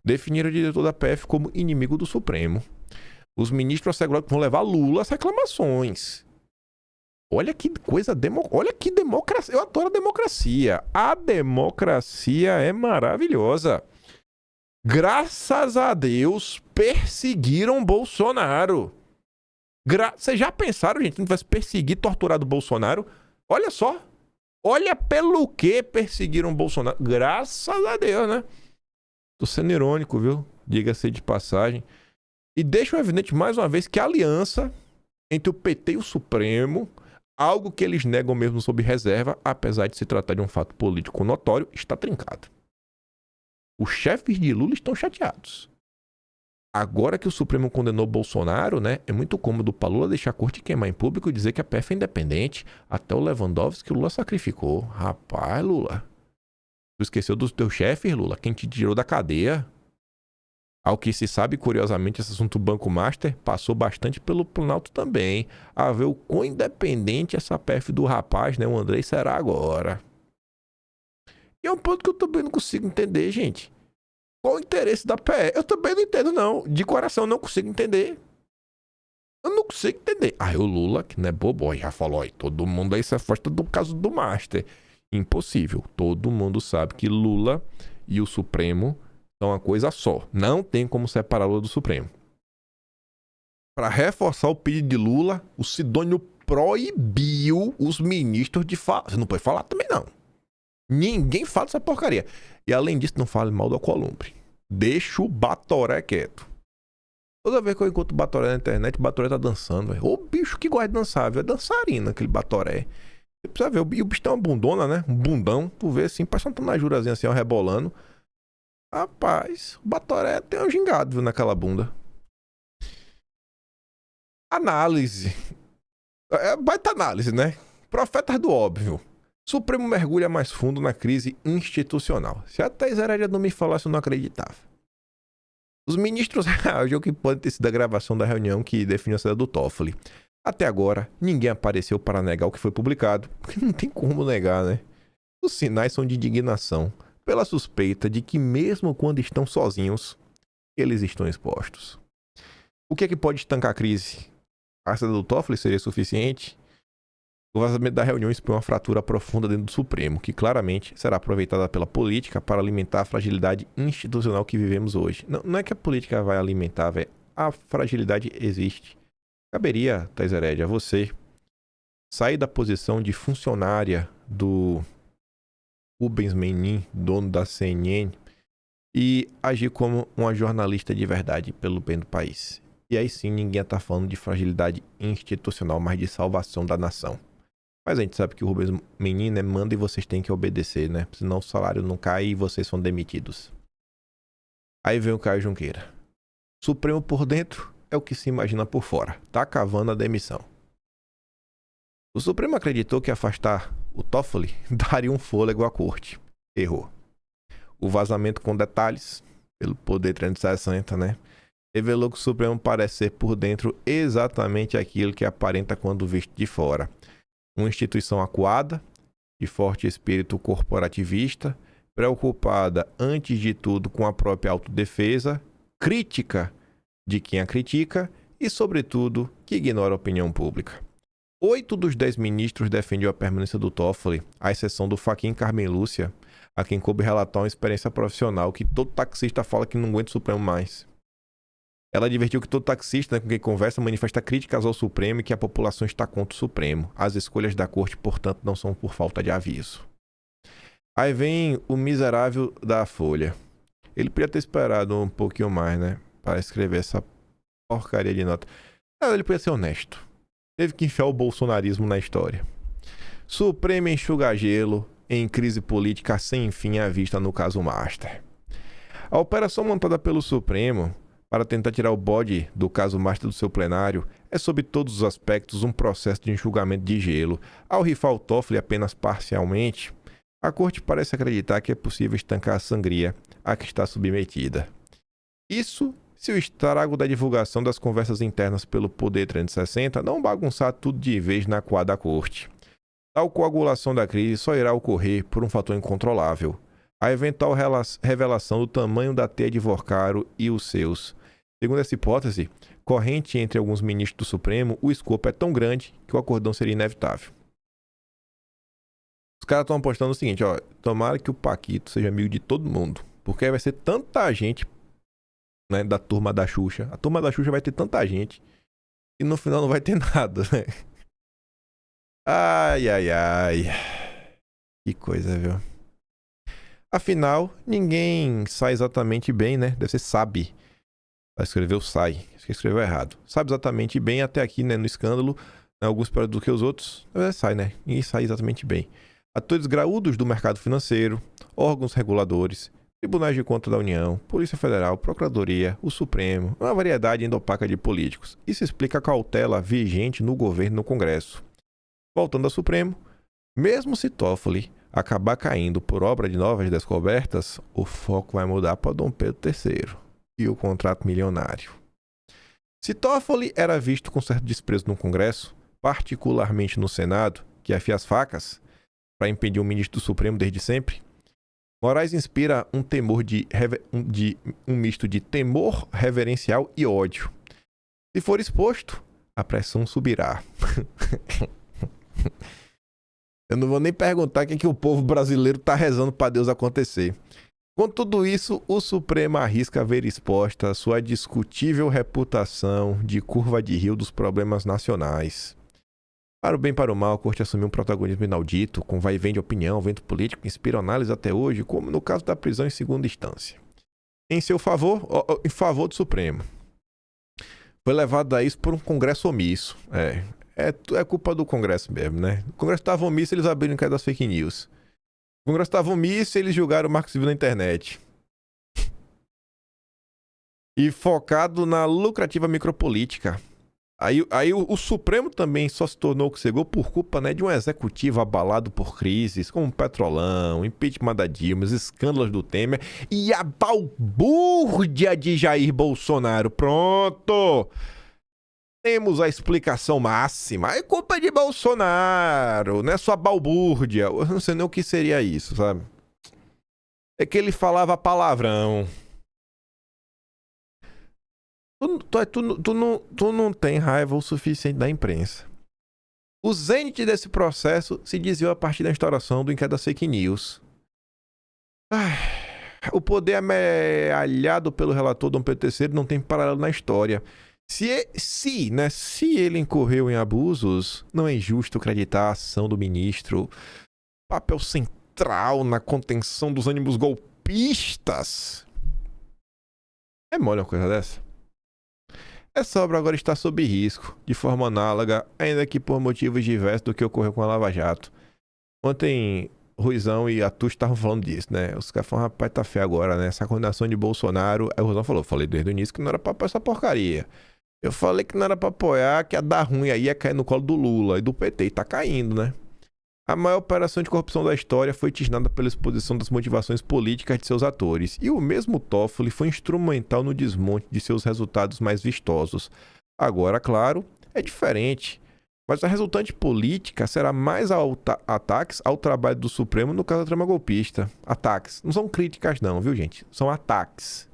definiram o diretor da PF como inimigo do Supremo. Os ministros asseguraram que vão levar Lula às reclamações. Olha que coisa, olha que democracia. Eu adoro a democracia. A democracia é maravilhosa. Graças a Deus, perseguiram Bolsonaro. Vocês já pensaram, gente, se não tivesse perseguido, torturado Bolsonaro? Olha só. Olha pelo que perseguiram Bolsonaro. Graças a Deus, né? Tô sendo irônico, viu? Diga-se de passagem. E deixo evidente mais uma vez que a aliança entre o PT e o Supremo, algo que eles negam mesmo sob reserva, apesar de se tratar de um fato político notório, está trincado. Os chefes de Lula estão chateados. Agora que o Supremo condenou Bolsonaro, né, é muito cômodo para Lula deixar a corte queimar em público e dizer que a PF é independente. Até o Lewandowski, Lula sacrificou. Rapaz, Lula. Tu esqueceu dos teus chefes, Lula? Quem te tirou da cadeia? Ao que se sabe, curiosamente, esse assunto Banco Master passou bastante pelo Planalto também. A ver o quão independente essa PF do rapaz, né, o Andrei, será agora. E é um ponto que eu também não consigo entender, gente. Qual o interesse da PF? Eu também não entendo, não. De coração, eu não consigo entender. Eu não consigo entender. O Lula, que não é bobo, já falou, todo mundo aí se afasta do caso do Master. Impossível. Todo mundo sabe que Lula e o Supremo são uma coisa só. Não tem como separar Lula do Supremo. Para reforçar o pedido de Lula, o Sidônio proibiu os ministros de falar. Você não pode falar também, não. Ninguém fala dessa porcaria. E além disso, não fale mal do Alcolumbre. Deixa o Batoré quieto. Toda vez que eu encontro o Batoré na internet, o Batoré tá dançando. Ô bicho que gosta de dançar, viu? É dançarina aquele Batoré. Você precisa ver, o bicho tem uma bundona, né? Um bundão. Tu vê assim, parece uma tanajurazinha assim, ó, rebolando. Rapaz, o Batoré tem um gingado, viu, naquela bunda. Análise. Baita análise, né? Profetas do óbvio. Supremo mergulha mais fundo na crise institucional. Se a Thais Herédia não me falasse, eu não acreditava. Os ministros reagem ao que pode ter sido a gravação da reunião que definiu a saída do Toffoli. Até agora, ninguém apareceu para negar o que foi publicado, porque não tem como negar, né? Os sinais são de indignação, pela suspeita de que mesmo quando estão sozinhos, eles estão expostos. O que é que pode estancar a crise? A saída do Toffoli seria suficiente? O vazamento da reunião expõe uma fratura profunda dentro do Supremo, que claramente será aproveitada pela política para alimentar a fragilidade institucional que vivemos hoje. Não é que a política vai alimentar, velho. A fragilidade existe. Caberia, Thais Herédia, a você sair da posição de funcionária do Rubens Menin, dono da CNN, e agir como uma jornalista de verdade pelo bem do país. E aí sim ninguém tá falando de fragilidade institucional, mas de salvação da nação. Mas a gente sabe que o Rubens Menino manda e vocês têm que obedecer, né? Senão o salário não cai e vocês são demitidos. Aí vem o Caio Junqueira. Supremo por dentro é o que se imagina por fora. Tá cavando a demissão. O Supremo acreditou que afastar o Toffoli daria um fôlego à corte. Errou. O vazamento com detalhes, pelo Poder 360, né? Revelou que o Supremo parece ser por dentro exatamente aquilo que aparenta quando visto de fora. Uma instituição acuada, de forte espírito corporativista, preocupada antes de tudo com a própria autodefesa, crítica de quem a critica e, sobretudo, que ignora a opinião pública. 8 dos 10 ministros defendiam a permanência do Toffoli, à exceção do Fachin Carmen Lúcia, a quem coube relatar uma experiência profissional que todo taxista fala que não aguenta o Supremo mais. Ela advertiu que todo taxista, né, com quem conversa, manifesta críticas ao Supremo e que a população está contra o Supremo. As escolhas da corte, portanto, não são por falta de aviso. Aí vem o miserável da Folha. Ele podia ter esperado um pouquinho mais, né, para escrever essa porcaria de nota. Ele podia ser honesto. Teve que enfiar o bolsonarismo na história. Supremo enxuga gelo em crise política sem fim à vista no caso Master. A operação montada pelo Supremo para tentar tirar o bode do caso Master do seu plenário é, sob todos os aspectos, um processo de enxugamento de gelo. Ao rifar o Toffoli apenas parcialmente, a corte parece acreditar que é possível estancar a sangria a que está submetida. Isso se o estrago da divulgação das conversas internas pelo Poder 360 não bagunçar tudo de vez na quadra da corte. Tal coagulação da crise só irá ocorrer por um fator incontrolável: a eventual revelação do tamanho da teia de Vorcaro e os seus. Segundo essa hipótese, corrente entre alguns ministros do Supremo, o escopo é tão grande que o acordão seria inevitável. Os caras estão apostando o seguinte, ó, tomara que o Paquito seja amigo de todo mundo, porque aí vai ser tanta gente, né, da turma da Xuxa. A turma da Xuxa vai ter tanta gente e no final não vai ter nada, né? Ai, ai, ai. Que coisa, viu? Afinal, ninguém sai exatamente bem, né? Deve ser sabe. Ela escreveu sai. Escreveu errado. Sabe exatamente bem até aqui, né? No escândalo. Né, alguns piores do que os outros. Sai, né? Ninguém sai exatamente bem. Atores graúdos do mercado financeiro, órgãos reguladores, tribunais de contas da União, Polícia Federal, Procuradoria, o Supremo, uma variedade ainda opaca de políticos. Isso explica a cautela vigente no governo e no Congresso. Voltando ao Supremo, mesmo se Toffoli acabar caindo por obra de novas descobertas, o foco vai mudar para Dom Pedro III e o contrato milionário. Se Toffoli era visto com certo desprezo no Congresso, particularmente no Senado, que afia as facas para impedir o ministro do Supremo desde sempre, Moraes inspira um temor um misto de temor reverencial e ódio. Se for exposto, a pressão subirá. Eu não vou nem perguntar o que o povo brasileiro está rezando para Deus acontecer. Com tudo isso, o Supremo arrisca ver exposta sua discutível reputação de curva de rio dos problemas nacionais. Para o bem e para o mal, a corte assumiu um protagonismo inaudito, com vai e vem de opinião, vento político que inspira análise até hoje, como no caso da prisão em segunda instância. Em seu favor, em favor do Supremo. Foi levado a isso por um Congresso omisso. É culpa do Congresso mesmo, né? O Congresso estava omisso, eles abriram o inquérito das fake news. O Congresso estava omisso, eles julgaram o Marco Civil na internet. E focado na lucrativa micropolítica. Aí o Supremo também só se tornou o que chegou por culpa, né, de um executivo abalado por crises, como o Petrolão, impeachment da Dilma, os escândalos do Temer e a balbúrdia de Jair Bolsonaro. Pronto! Temos a explicação máxima. É culpa de Bolsonaro, não é só balbúrdia. Eu não sei nem o que seria isso, sabe? É que ele falava palavrão. Tu não tem raiva o suficiente da imprensa. O zênite desse processo se desviou a partir da instauração do inquérito das fake news. O poder amealhado pelo relator Dom Pedro III não tem paralelo na história. Se ele incorreu em abusos, não é injusto acreditar a ação do ministro. Papel central na contenção dos ânimos golpistas. É mole uma coisa dessa? Essa obra agora está sob risco, de forma análoga, ainda que por motivos diversos do que ocorreu com a Lava Jato. Ontem, Ruizão e Atush estavam falando disso, né? Os caras falaram, rapaz, tá feio agora, né? Essa condenação de Bolsonaro. Aí o Ruizão falou, falei desde o início que não era pra apoiar essa porcaria. Eu falei que não era pra apoiar, que ia dar ruim aí, ia cair no colo do Lula e do PT. E tá caindo, né? A maior operação de corrupção da história foi tisnada pela exposição das motivações políticas de seus atores, e o mesmo Toffoli foi instrumental no desmonte de seus resultados mais vistosos. Agora, claro, é diferente, mas a resultante política será mais ataques ao trabalho do Supremo no caso da trama golpista. Ataques. Não são críticas não, viu, gente? São ataques.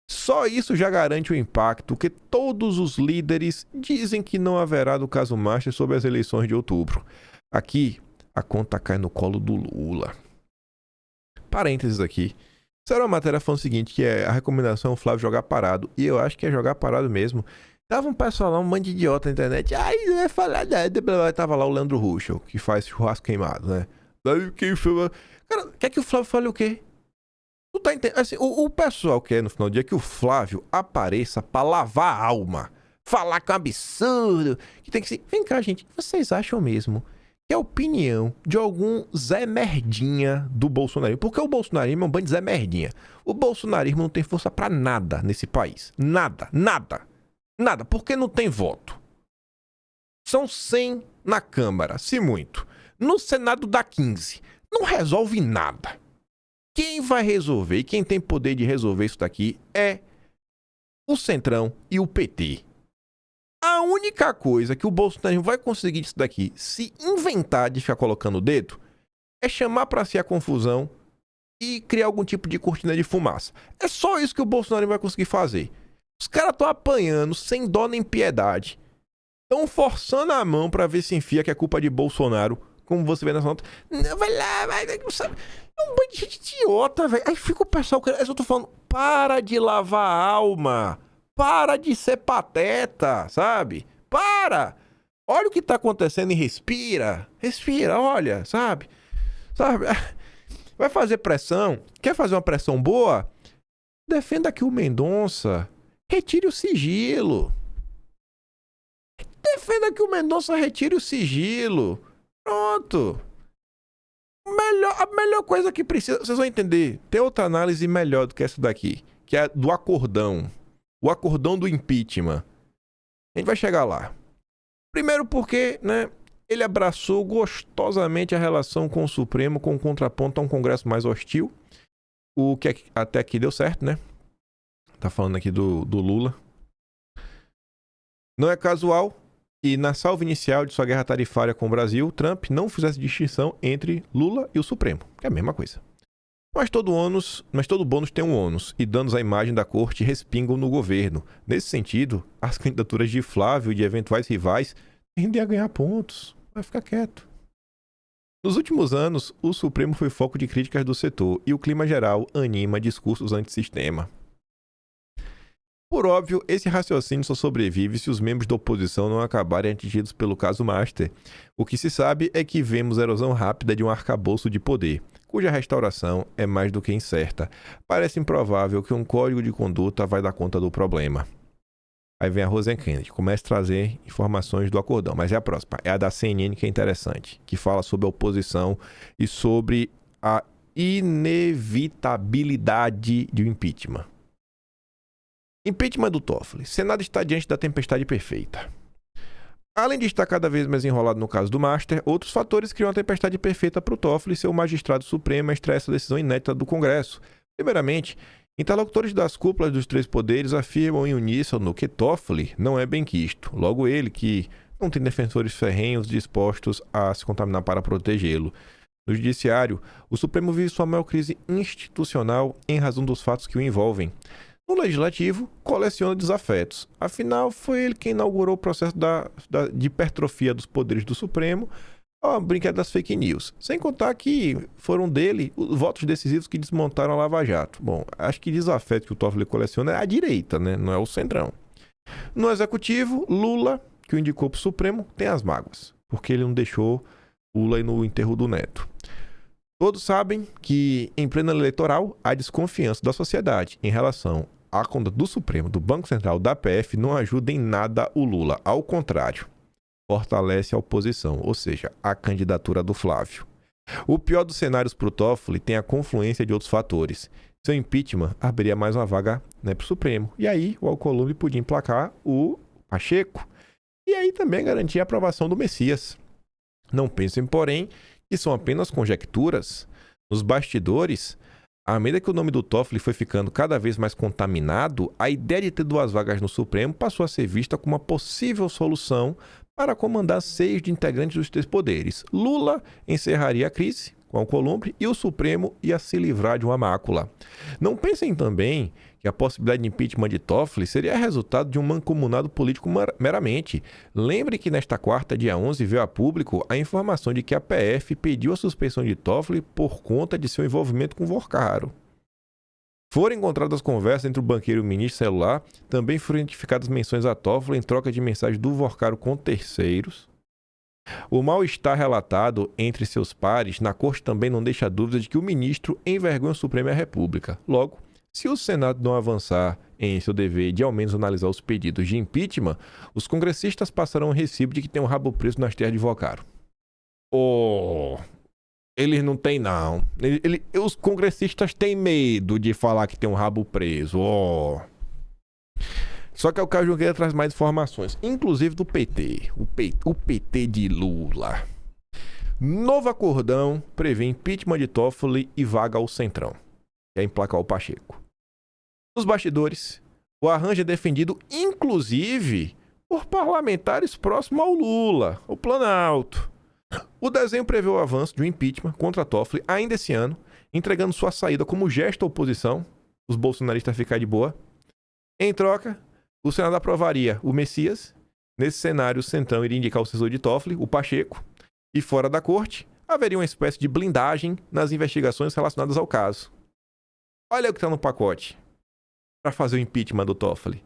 Só isso já garante o impacto que todos os líderes dizem que não haverá do caso Master sobre as eleições de outubro. Aqui, a conta cai no colo do Lula. Parênteses aqui. Será uma matéria falando o seguinte, que a recomendação é o Flávio jogar parado. E eu acho que é jogar parado mesmo. Tava um pessoal lá, um monte de idiota na internet. Ai, não vai falar nada. Tava lá o Leandro Ruschel, que faz churrasco queimado, né? Cara, quer que o Flávio fale o quê? Tu tá entendendo? Assim, o pessoal quer, no final do dia, que o Flávio apareça pra lavar a alma. Falar que é um absurdo. Que tem que ser... Vem cá, gente. Vocês acham mesmo que é a opinião de algum Zé Merdinha do bolsonarismo? Porque o bolsonarismo é um bando de Zé Merdinha. O bolsonarismo não tem força pra nada nesse país. Nada. Nada. Nada. Porque não tem voto. São 100 na Câmara, se muito. No Senado dá 15. Não resolve nada. Quem vai resolver e quem tem poder de resolver isso daqui é o Centrão e o PT. A única coisa que o Bolsonaro vai conseguir disso daqui, se inventar de ficar colocando o dedo, é chamar pra si a confusão e criar algum tipo de cortina de fumaça. É só isso que o Bolsonaro vai conseguir fazer. Os caras estão apanhando sem dó nem piedade. Estão forçando a mão pra ver se enfia que é culpa de Bolsonaro, como você vê nessa nota. Não, vai lá, vai, sabe? É um bando de gente idiota, velho. Aí fica o pessoal, eu tô falando, para de lavar a alma. Para de ser pateta, sabe? Para! Olha o que tá acontecendo e respira. Respira, olha, sabe? Vai fazer pressão? Quer fazer uma pressão boa? Defenda aqui o Mendonça. Retire o sigilo. Defenda que o Mendonça retire o sigilo. Pronto. A melhor coisa que precisa... Vocês vão entender. Tem outra análise melhor do que essa daqui. Que é do acordão. O acordão do impeachment. A gente vai chegar lá. Primeiro porque, né, ele abraçou gostosamente a relação com o Supremo com contraponto a um Congresso mais hostil. O que até aqui deu certo, né? Tá falando aqui do Lula. Não é casual que na salva inicial de sua guerra tarifária com o Brasil, Trump não fizesse distinção entre Lula e o Supremo. Que é a mesma coisa. Mas todo bônus tem um ônus, e danos à imagem da corte respingam no governo. Nesse sentido, as candidaturas de Flávio e de eventuais rivais tendem a ganhar pontos. Vai ficar quieto. Nos últimos anos, o Supremo foi foco de críticas do setor, e o clima geral anima discursos antissistema. Por óbvio, esse raciocínio só sobrevive se os membros da oposição não acabarem atingidos pelo caso Master. O que se sabe é que vemos a erosão rápida de um arcabouço de poder, cuja restauração é mais do que incerta. Parece improvável que um código de conduta vai dar conta do problema. Aí vem a Rosen Kennedy, começa a trazer informações do acordão, mas é a próxima, é a da CNN que é interessante, que fala sobre a oposição e sobre a inevitabilidade de um impeachment. Impeachment do Toffoli. Senado está diante da tempestade perfeita. Além de estar cada vez mais enrolado no caso do Master, outros fatores criam a tempestade perfeita para o Toffoli e seu magistrado supremo a extrair essa decisão inédita do Congresso. Primeiramente, interlocutores das cúpulas dos três poderes afirmam em uníssono que Toffoli não é benquisto. Logo ele, que não tem defensores ferrenhos dispostos a se contaminar para protegê-lo. No judiciário, o Supremo vive sua maior crise institucional em razão dos fatos que o envolvem. No Legislativo, coleciona desafetos. Afinal, foi ele quem inaugurou o processo de hipertrofia dos poderes do Supremo, a brincadeira das fake news. Sem contar que foram dele os votos decisivos que desmontaram a Lava Jato. Bom, acho que desafeto que o Toffoli coleciona é a direita, né? Não é o Centrão. No Executivo, Lula, que o indicou para o Supremo, tem as mágoas, porque ele não deixou Lula ir no enterro do neto. Todos sabem que, em pleno eleitoral, há desconfiança da sociedade em relação a conduta do Supremo, do Banco Central, da PF não ajuda em nada o Lula. Ao contrário, fortalece a oposição, ou seja, a candidatura do Flávio. O pior dos cenários para o Toffoli tem a confluência de outros fatores. Seu impeachment abriria mais uma vaga, né, para o Supremo. E aí o Alcolumbre podia emplacar o Pacheco. E aí também garantir a aprovação do Messias. Não pensem, porém, que são apenas conjecturas. Nos bastidores, à medida que o nome do Toffoli foi ficando cada vez mais contaminado, a ideia de ter 2 vagas no Supremo passou a ser vista como uma possível solução para comandar 6 de integrantes dos 3 poderes. Lula encerraria a crise com Alcolumbre e o Supremo ia se livrar de uma mácula. Não pensem também que a possibilidade de impeachment de Toffoli seria resultado de um mancomunado político meramente. Lembre que nesta quarta, dia 11, veio a público a informação de que a PF pediu a suspensão de Toffoli por conta de seu envolvimento com o Vorcaro. Foram encontradas conversas entre o banqueiro e o ministro celular, também foram identificadas menções a Toffoli em troca de mensagens do Vorcaro com terceiros. O mal-estar relatado entre seus pares na corte também não deixa dúvida de que o ministro envergonha o Supremo e a República. Logo, se o Senado não avançar em seu dever de ao menos analisar os pedidos de impeachment, os congressistas passarão o recibo de que tem um rabo preso nas terras de Vorcaro. Eles não têm, não. Os congressistas têm medo de falar que tem um rabo preso. Só que o Caio Junqueira traz mais informações, inclusive do PT. O PT de Lula. Novo acordão prevê impeachment de Toffoli e vaga ao Centrão. Quer emplacar o Pacheco. Nos bastidores, o arranjo é defendido, inclusive, por parlamentares próximos ao Lula, o Planalto. O desenho prevê o avanço de um impeachment contra Toffoli ainda esse ano, entregando sua saída como gesto à oposição, os bolsonaristas ficar de boa. Em troca, o Senado aprovaria o Messias. Nesse cenário, o Centrão iria indicar o sucessor de Toffoli, o Pacheco, e fora da corte, haveria uma espécie de blindagem nas investigações relacionadas ao caso. Olha o que está no pacote para fazer o impeachment do Toffoli.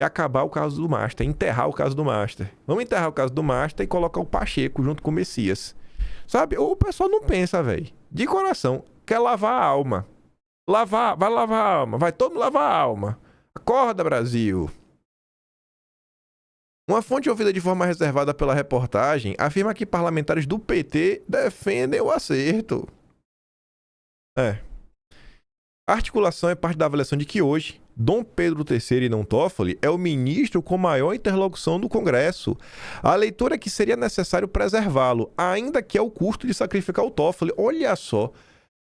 É acabar o caso do Master, enterrar o caso do Master. Vamos enterrar o caso do Master e colocar o Pacheco junto com o Messias. Sabe? O pessoal não pensa, velho. De coração, quer lavar a alma. Vai lavar a alma. Vai todo mundo lavar a alma. Acorda, Brasil. Uma fonte ouvida de forma reservada pela reportagem afirma que parlamentares do PT defendem o acerto. A articulação é parte da avaliação de que hoje, Dom Pedro III e não Toffoli é o ministro com maior interlocução do Congresso. A leitura é que seria necessário preservá-lo, ainda que ao custo de sacrificar o Toffoli. Olha só,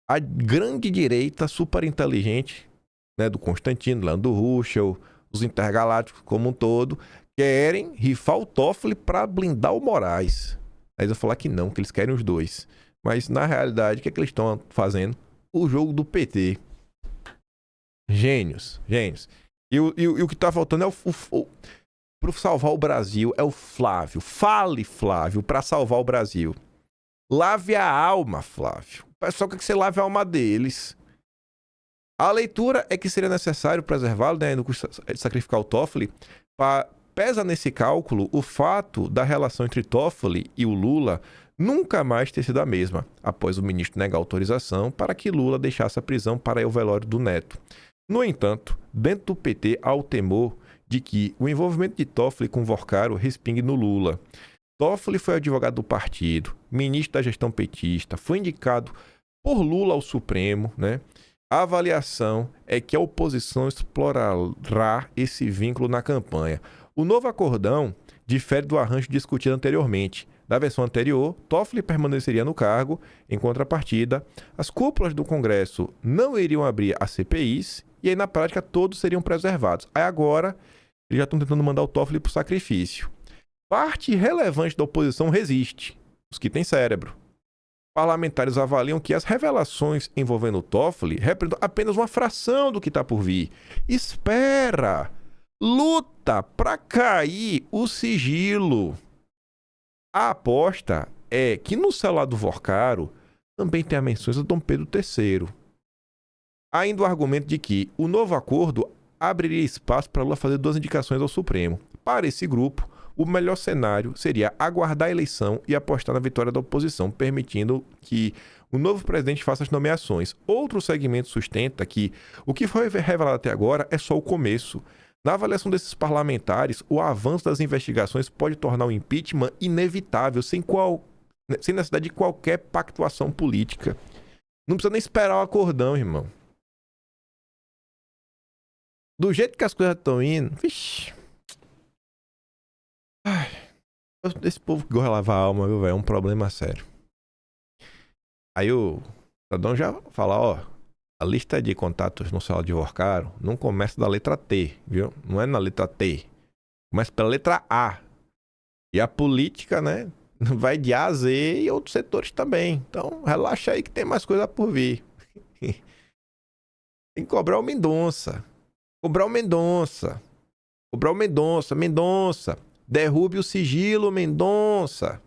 a grande direita super inteligente, né, do Constantino, lá do Ruschel, os intergalácticos como um todo, querem rifar o Toffoli para blindar o Moraes. Aí eles vão falar que não, que eles querem os dois. Mas na realidade, o que é que eles estão fazendo? O jogo do PT. Gênios. E o que tá faltando é para salvar o Brasil, é o Flávio. Fale, Flávio, para salvar o Brasil. Lave a alma, Flávio. O pessoal quer que você lave a alma deles. A leitura é que seria necessário preservá-lo, né, no custo de sacrificar o Toffoli. Pesa nesse cálculo o fato da relação entre Toffoli e o Lula nunca mais ter sido a mesma, após o ministro negar autorização para que Lula deixasse a prisão para ir ao velório do neto. No entanto, dentro do PT há o temor de que o envolvimento de Toffoli com Vorcaro respingue no Lula. Toffoli foi advogado do partido, ministro da gestão petista, foi indicado por Lula ao Supremo, né? A avaliação é que a oposição explorará esse vínculo na campanha. O novo acordão difere do arranjo discutido anteriormente. Da versão anterior, Toffoli permaneceria no cargo. Em contrapartida, as cúpulas do Congresso não iriam abrir as CPIs e aí, na prática, todos seriam preservados. Aí agora, eles já estão tentando mandar o Toffoli para o sacrifício. Parte relevante da oposição resiste, os que têm cérebro. Parlamentares avaliam que as revelações envolvendo o Toffoli representam apenas uma fração do que está por vir. Espera! Luta para cair o sigilo. A aposta é que no celular do Vorcaro também tem a menções a Dom Pedro III. Há ainda o argumento de que o novo acordo abriria espaço para Lula fazer 2 indicações ao Supremo. Para esse grupo, o melhor cenário seria aguardar a eleição e apostar na vitória da oposição, permitindo que o novo presidente faça as nomeações. Outro segmento sustenta que o que foi revelado até agora é só o começo. Na avaliação desses parlamentares, o avanço das investigações pode tornar o impeachment inevitável, sem necessidade de qualquer pactuação política. Não precisa nem esperar o acordão, irmão. Do jeito que as coisas estão indo, vixi. Ai, esse povo que gosta de lavar a alma, viu, velho? É um problema sério. Aí o cidadão já fala, ó, a lista de contatos no celular de Vorcaro não começa da letra T, viu? Não é na letra T. Começa pela letra A. E a política, né, vai de A a Z e outros setores também. Então, relaxa aí que tem mais coisa por vir. Tem que cobrar o Mendonça. Cobrar o Mendonça. Cobrar o Mendonça. Mendonça. Derrube o sigilo, Mendonça.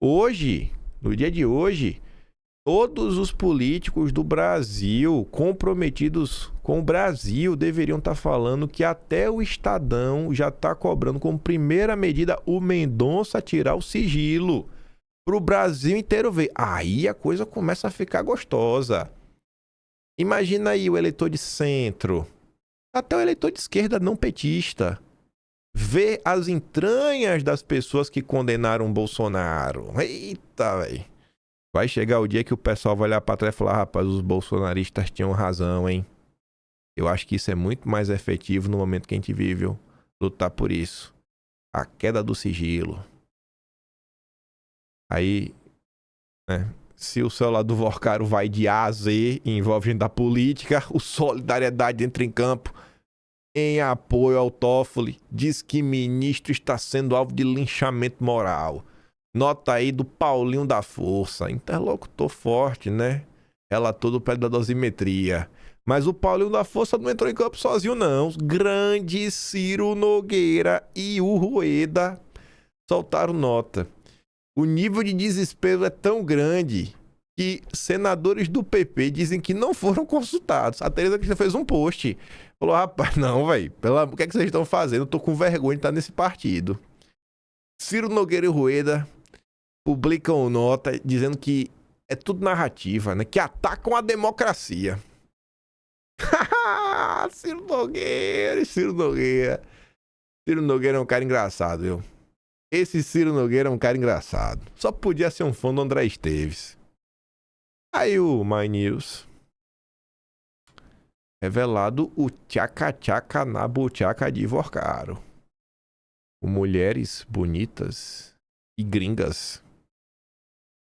Hoje, no dia de hoje, todos os políticos do Brasil comprometidos com o Brasil deveriam estar falando que até o Estadão já está cobrando como primeira medida o Mendonça tirar o sigilo para o Brasil inteiro ver. Aí a coisa começa a ficar gostosa. Imagina aí o eleitor de centro, até o eleitor de esquerda não petista, ver as entranhas das pessoas que condenaram Bolsonaro. Eita, velho. Vai chegar o dia que o pessoal vai olhar pra trás e falar, rapaz, os bolsonaristas tinham razão, hein? Eu acho que isso é muito mais efetivo no momento que a gente vive, lutar por isso. A queda do sigilo. Aí, né, se o celular do Vorcaro vai de A a Z e envolve gente da política, o Solidariedade entra em campo em apoio ao Toffoli, diz que ministro está sendo alvo de linchamento moral. Nota aí do Paulinho da Força, interlocutor forte, né? Relator do pé da dosimetria. Mas o Paulinho da Força não entrou em campo sozinho, não. Os grandes Ciro Nogueira e o Rueda soltaram nota. O nível de desespero é tão grande que senadores do PP dizem que não foram consultados. A Tereza Cristina fez um post. Falou, rapaz, não, velho. O que é que vocês estão fazendo? Eu tô com vergonha de estar nesse partido. Ciro Nogueira e Rueda publicam nota dizendo que é tudo narrativa, né? Que atacam a democracia. Ciro Nogueira. Ciro Nogueira é um cara engraçado, viu? Esse Ciro Nogueira é um cara engraçado. Só podia ser um fã do André Esteves. Aí o My News. Revelado o tchaca-tchaca na buchaca de Vorcaro. Com mulheres bonitas e gringas.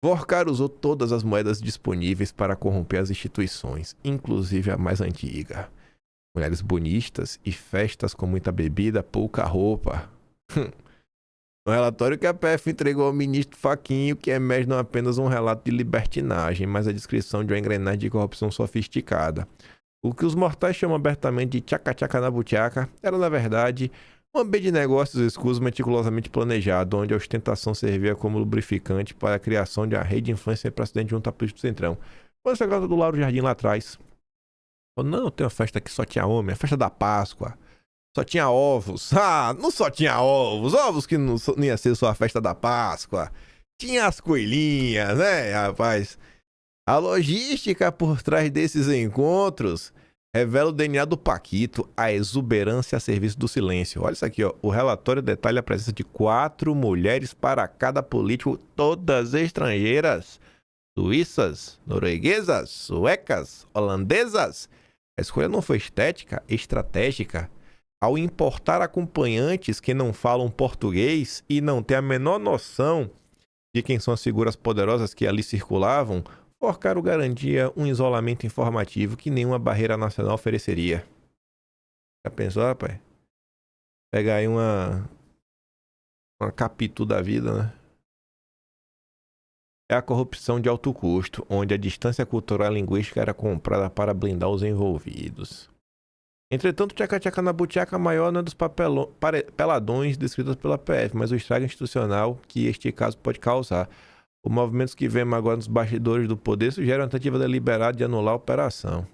Vorcaro usou todas as moedas disponíveis para corromper as instituições, inclusive a mais antiga. Mulheres bonitas e festas com muita bebida, pouca roupa. No relatório que a PF entregou ao ministro Fachinho, que emerge não apenas um relato de libertinagem, mas a descrição de uma engrenagem de corrupção sofisticada. O que os mortais chamam abertamente de tchaca-tchaca na buchaca era, na verdade, um ambiente de negócios escusos meticulosamente planejado, onde a ostentação servia como lubrificante para a criação de uma rede de influência para acidente junto a político do Centrão. Quando chegou do Lauro Jardim lá atrás, falou, não, tem uma festa que só tinha homem, a festa da Páscoa. Só tinha ovos. Ah, não só tinha ovos. Ovos que não ia ser só a festa da Páscoa. Tinha as coelhinhas, né, rapaz? A logística por trás desses encontros revela o DNA do Paquito, a exuberância a serviço do silêncio. Olha isso aqui, ó. O relatório detalha a presença de 4 mulheres para cada político, todas estrangeiras. Suíças, norueguesas, suecas, holandesas. A escolha não foi estética, estratégica. Ao importar acompanhantes que não falam português e não têm a menor noção de quem são as figuras poderosas que ali circulavam, Vorcaro garantia um isolamento informativo que nenhuma barreira nacional ofereceria. Já pensou, rapaz? Pegar aí uma Capitu da vida, né? É a corrupção de alto custo, onde a distância cultural e linguística era comprada para blindar os envolvidos. Entretanto, o tchaca-tchaca na buchaca maior não é dos peladões descritos pela PF, mas o estrago institucional que este caso pode causar. Os movimentos que vemos agora nos bastidores do poder sugerem uma tentativa deliberada de anular a operação.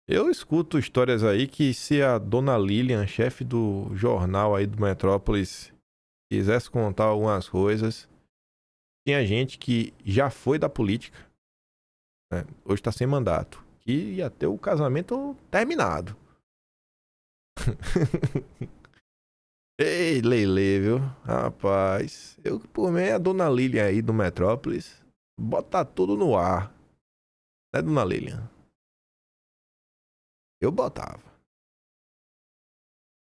Eu escuto histórias aí que se a dona Lilian, chefe do jornal aí do Metrópolis, quisesse contar algumas coisas. Tinha gente que já foi da política, né? Hoje tá sem mandato, que ia ter o casamento terminado. Ei, Leile, viu? Rapaz, eu por mim a dona Lilian aí do Metrópolis, botar tudo no ar. Né, dona Lilian? Eu botava.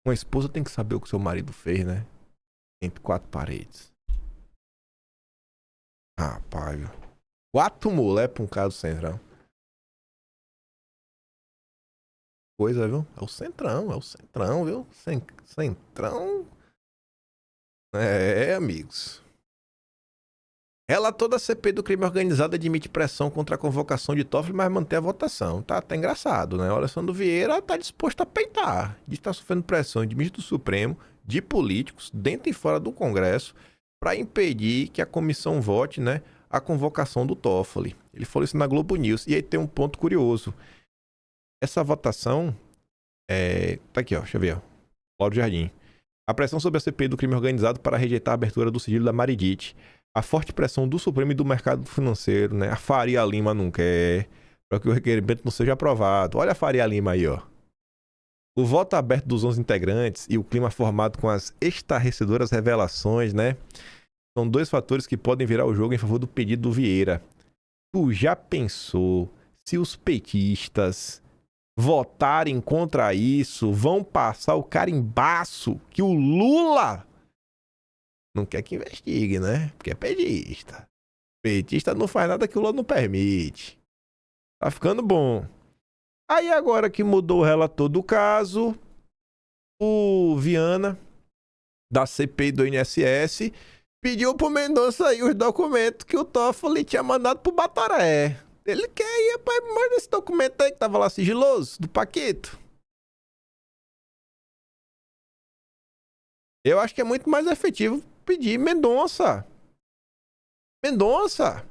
Uma esposa tem que saber o que seu marido fez, né? Entre quatro paredes. Rapaz, viu? 4 mulher pra um caso centrão. Coisa, viu? É o centrão, viu? Centrão. É, amigos. Relator da CPI do crime organizado admite pressão contra a convocação de Toffoli, mas mantém a votação. Tá engraçado, né? O Alessandro Vieira tá disposto a peitar. Diz que tá sofrendo pressão de ministro do Supremo, de políticos, dentro e fora do Congresso, para impedir que a comissão vote, né, a convocação do Toffoli. Ele falou isso na Globo News. E aí tem um ponto curioso. Essa votação tá aqui, ó. Deixa eu ver, ó. Lauro Jardim. A pressão sobre a CPI do crime organizado para rejeitar a abertura do sigilo da Maridite. A forte pressão do Supremo e do mercado financeiro, né? A Faria Lima não quer, para que o requerimento não seja aprovado. Olha a Faria Lima aí, ó. O voto aberto dos 11 integrantes e o clima formado com as estarrecedoras revelações, né? São 2 fatores que podem virar o jogo em favor do pedido do Vieira. Tu já pensou se os petistas votarem contra isso, vão passar o carimbaço que o Lula não quer que investigue, né? Porque é petista. Petista não faz nada que o Lula não permite. Tá ficando bom. Aí agora que mudou o relator do caso, o Viana, da CPI do INSS, pediu pro Mendonça aí os documentos que o Toffoli tinha mandado pro Batoré. Ele quer ir, pai, manda esse documento aí que tava lá sigiloso, do Paquito. Eu acho que é muito mais efetivo pedir Mendonça. Mendonça,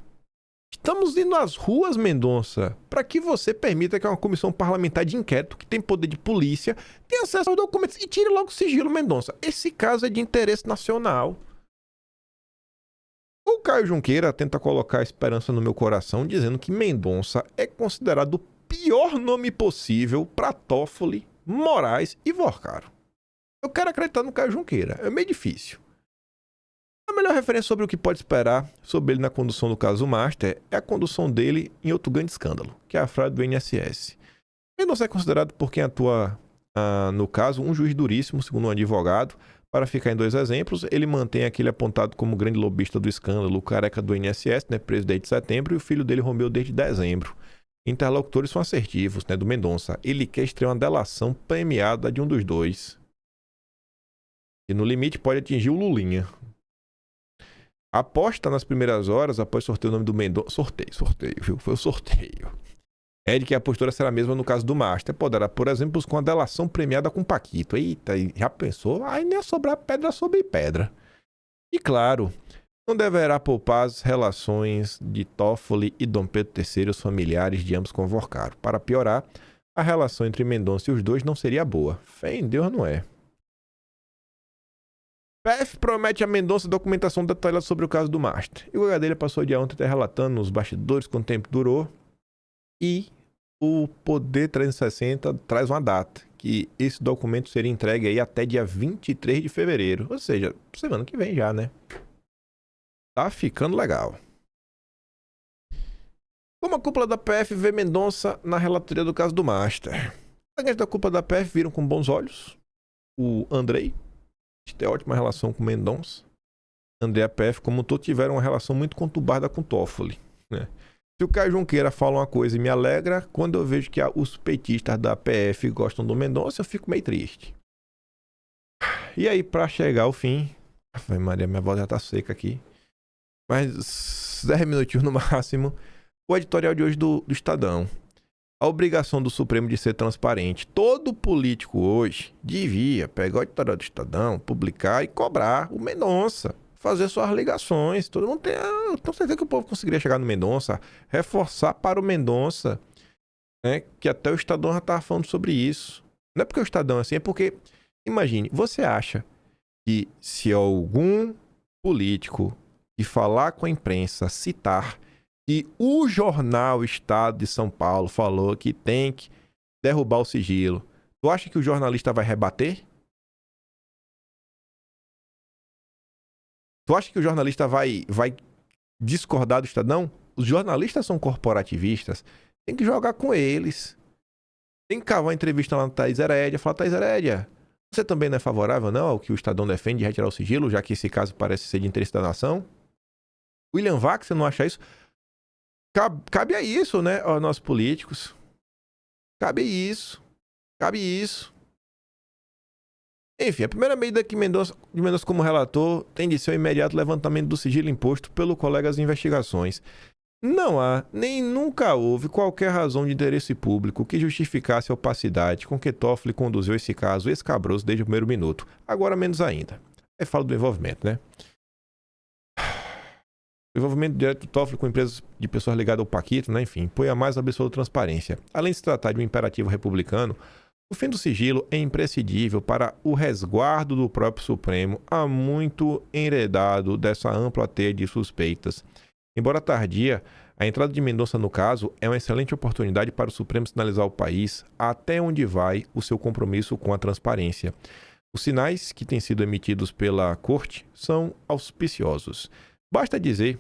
estamos indo às ruas, Mendonça, para que você permita que uma comissão parlamentar de inquérito, que tem poder de polícia, tenha acesso aos documentos e tire logo o sigilo, Mendonça. Esse caso é de interesse nacional. O Caio Junqueira tenta colocar a esperança no meu coração, dizendo que Mendonça é considerado o pior nome possível para Toffoli, Moraes e Vorcaro. Eu quero acreditar no Caio Junqueira, é meio difícil. A melhor referência sobre o que pode esperar sobre ele na condução do caso Master é a condução dele em outro grande escândalo, que é a fraude do INSS. Mendonça é considerado por quem atua no caso um juiz duríssimo, segundo um advogado. Para ficar em 2 exemplos, ele mantém aquele apontado como grande lobista do escândalo, o careca do INSS, né, preso desde setembro, e o filho dele Romeu desde dezembro. Interlocutores são assertivos, né, do Mendonça. Ele quer estrear uma delação premiada de um dos dois. E no limite pode atingir o Lulinha. A aposta nas primeiras horas, após sorteio o nome do Mendonça... Sorteio, viu? Foi o sorteio. É de que a postura será a mesma no caso do Master. Poderá, por exemplo, com a delação premiada com Paquito. Eita, já pensou? Aí nem ia sobrar pedra sobre pedra. E claro, não deverá poupar as relações de Toffoli e Dom Pedro III, os familiares de ambos com Vorcaro. Para piorar, a relação entre Mendonça e os dois não seria boa. Fé em Deus não é. PF promete a Mendonça documentação detalhada sobre o caso do Master. E o HD passou o dia ontem até relatando nos bastidores quanto tempo durou. E o Poder 360 traz uma data, que esse documento seria entregue aí até dia 23 de fevereiro. Ou seja, semana que vem já, né? Tá ficando legal. Como a cúpula da PF vê Mendonça na relatoria do caso do Master? Os integrantes da cúpula da PF viram com bons olhos o Andrei tem ótima relação com Mendonça. André e a PF, como todos, tiveram uma relação muito conturbada com Toffoli, né? Se o Caio Junqueira fala uma coisa e me alegra, quando eu vejo que os petistas da PF gostam do Mendonça, eu fico meio triste. E aí, pra chegar ao fim... Ai, Maria, minha voz já tá seca aqui. Mas 10 minutinhos no máximo. O editorial de hoje do Estadão. A obrigação do Supremo de ser transparente. Todo político hoje devia pegar o editorial do Estadão, publicar e cobrar o Mendonça. Fazer suas ligações. Todo mundo tem... Eu tenho certeza que o povo conseguiria chegar no Mendonça. Reforçar para o Mendonça, né, que até o Estadão já estava falando sobre isso. Não é porque o Estadão é assim, é porque... Imagine, você acha que se algum político que falar com a imprensa citar que o jornal Estado de São Paulo falou que tem que derrubar o sigilo, tu acha que o jornalista vai rebater? Tu acha que o jornalista vai discordar do Estadão? Os jornalistas são corporativistas. Tem que jogar com eles. Tem que cavar uma entrevista lá no Thaís Herédia. Falar, Thaís Herédia, você também não é favorável não ao que o Estadão defende de retirar o sigilo, já que esse caso parece ser de interesse da nação? William Vac, você não acha isso? Cabe a isso, né, aos nossos políticos. Cabe isso. Enfim, a primeira medida que Mendonça como relator tem de ser o imediato levantamento do sigilo imposto pelo colega às investigações. Não há, nem nunca houve qualquer razão de interesse público que justificasse a opacidade com que Toffoli conduziu esse caso escabroso desde o primeiro minuto. Agora menos ainda. Aí falo do envolvimento, né? O envolvimento direto do Toffoli com empresas de pessoas ligadas ao Paquito, né? Enfim, põe a mais absoluta transparência. Além de se tratar de um imperativo republicano, o fim do sigilo é imprescindível para o resguardo do próprio Supremo, há muito enredado dessa ampla teia de suspeitas. Embora tardia, a entrada de Mendonça no caso é uma excelente oportunidade para o Supremo sinalizar ao país até onde vai o seu compromisso com a transparência. Os sinais que têm sido emitidos pela Corte são auspiciosos. Basta dizer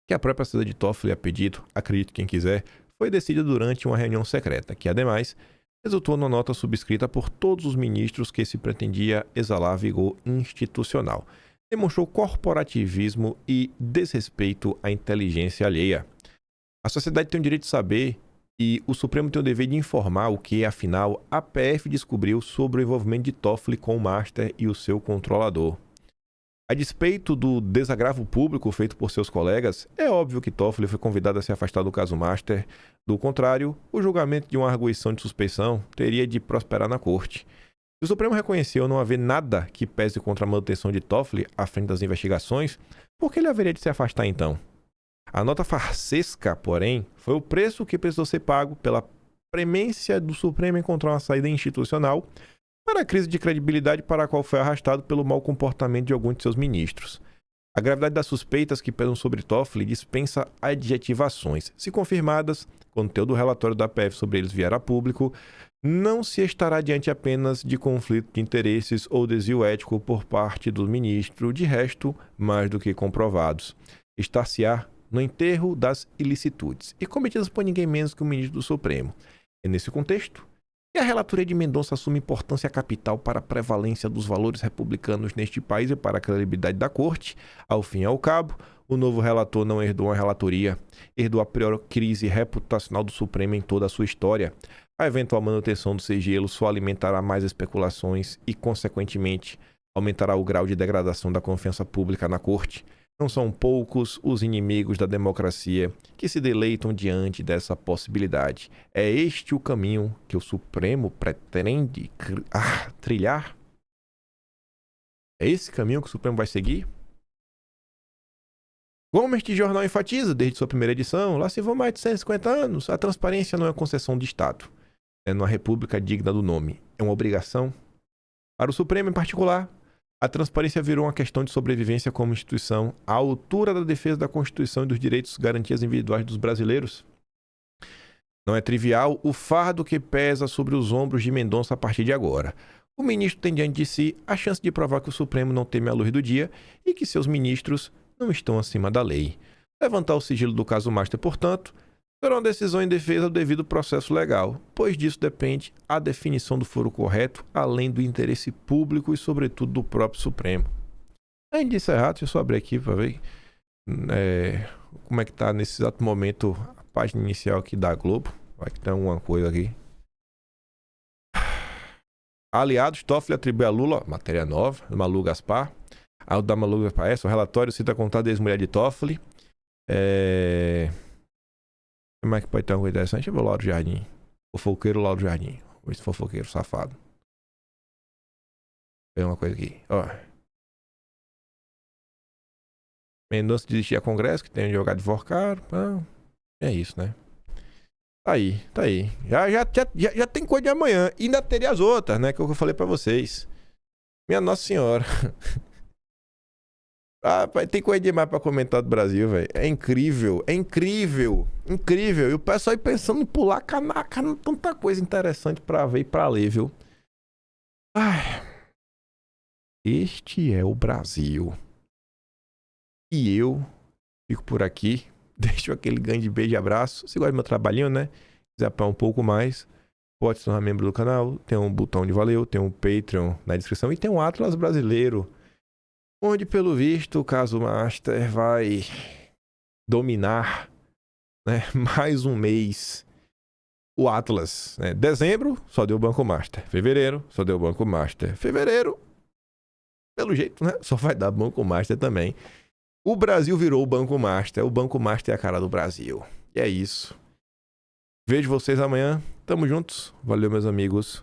que a própria saída de Toffoli a pedido, acredito quem quiser, foi decidida durante uma reunião secreta, que ademais resultou numa nota subscrita por todos os ministros que se pretendia exalar vigor institucional. Demonstrou corporativismo e desrespeito à inteligência alheia. A sociedade tem o direito de saber e o Supremo tem o dever de informar o que, afinal, a PF descobriu sobre o envolvimento de Toffoli com o Master e o seu controlador. A despeito do desagravo público feito por seus colegas, é óbvio que Toffoli foi convidado a se afastar do caso Master. Do contrário, o julgamento de uma arguição de suspeição teria de prosperar na corte. Se o Supremo reconheceu não haver nada que pese contra a manutenção de Toffoli à frente das investigações, por que ele haveria de se afastar então? A nota farsesca, porém, foi o preço que precisou ser pago pela premência do Supremo encontrar uma saída institucional para a crise de credibilidade para a qual foi arrastado pelo mau comportamento de alguns de seus ministros. A gravidade das suspeitas que pesam sobre Toffoli dispensa adjetivações. Se confirmadas, quando o conteúdo do relatório da PF sobre eles vier a público, não se estará diante apenas de conflito de interesses ou desvio ético por parte do ministro, de resto, mais do que comprovados. Estar-se-á no enterro das ilicitudes, e cometidas por ninguém menos que o ministro do Supremo. É nesse contexto que a relatoria de Mendonça assume importância capital para a prevalência dos valores republicanos neste país e para a credibilidade da corte. Ao fim e ao cabo, o novo relator não herdou uma relatoria, herdou a pior crise reputacional do Supremo em toda a sua história. A eventual manutenção do sigilo só alimentará mais especulações e, consequentemente, aumentará o grau de degradação da confiança pública na corte. Não são poucos os inimigos da democracia que se deleitam diante dessa possibilidade. É este o caminho que o Supremo pretende trilhar? É esse caminho que o Supremo vai seguir? Como este jornal enfatiza desde sua primeira edição, lá se vão mais de 150 anos, a transparência não é uma concessão de Estado. É numa república digna do nome. É uma obrigação. Para o Supremo em particular, a transparência virou uma questão de sobrevivência como instituição à altura da defesa da Constituição e dos direitos e garantias individuais dos brasileiros. Não é trivial o fardo que pesa sobre os ombros de Mendonça a partir de agora. O ministro tem diante de si a chance de provar que o Supremo não teme a luz do dia e que seus ministros não estão acima da lei. Levantar o sigilo do caso Master, portanto, será uma decisão em defesa do devido processo legal, pois disso depende a definição do foro correto, além do interesse público e, sobretudo, do próprio Supremo. Além disso, deixa eu só abrir aqui para ver como é que está nesse exato momento a página inicial aqui da Globo. Vai que tem alguma coisa aqui. Aliados, Toffoli atribui a Lula, matéria nova, Malu Gaspar. A da Malu Gaspar, o relatório cita a contada ex-mulher de Toffoli. Como é que pode ter uma coisa interessante? Deixa eu ver o Lauro Jardim. Fofoqueiro Lauro Jardim. Esse fofoqueiro safado. Tem uma coisa aqui. Ó. Mendonça desistir a Congresso, que tem um advogado enforcado. É isso, né? Tá aí. Já tem coisa de amanhã. E ainda teria as outras, né? Que eu falei pra vocês. Minha Nossa Senhora. Ah, pai, tem coisa demais pra comentar do Brasil, velho. É incrível, é incrível, incrível. E o pessoal aí pensando em pular canaca, tanta coisa interessante pra ver e pra ler, viu? Ai, este é o Brasil. E eu fico por aqui. Deixo aquele grande beijo e abraço. Se gosta do meu trabalhinho, né? Quiser apoiar um pouco mais, pode se tornar membro do canal. Tem um botão de valeu, tem um Patreon na descrição e tem um Atlas brasileiro. Onde, pelo visto, o caso Master vai dominar, né, mais um mês o Atlas. Né? Dezembro, só deu Banco Master. Fevereiro, só deu Banco Master. Fevereiro, pelo jeito, né, só vai dar Banco Master também. O Brasil virou o Banco Master. O Banco Master é a cara do Brasil. E é isso. Vejo vocês amanhã. Tamo juntos. Valeu, meus amigos.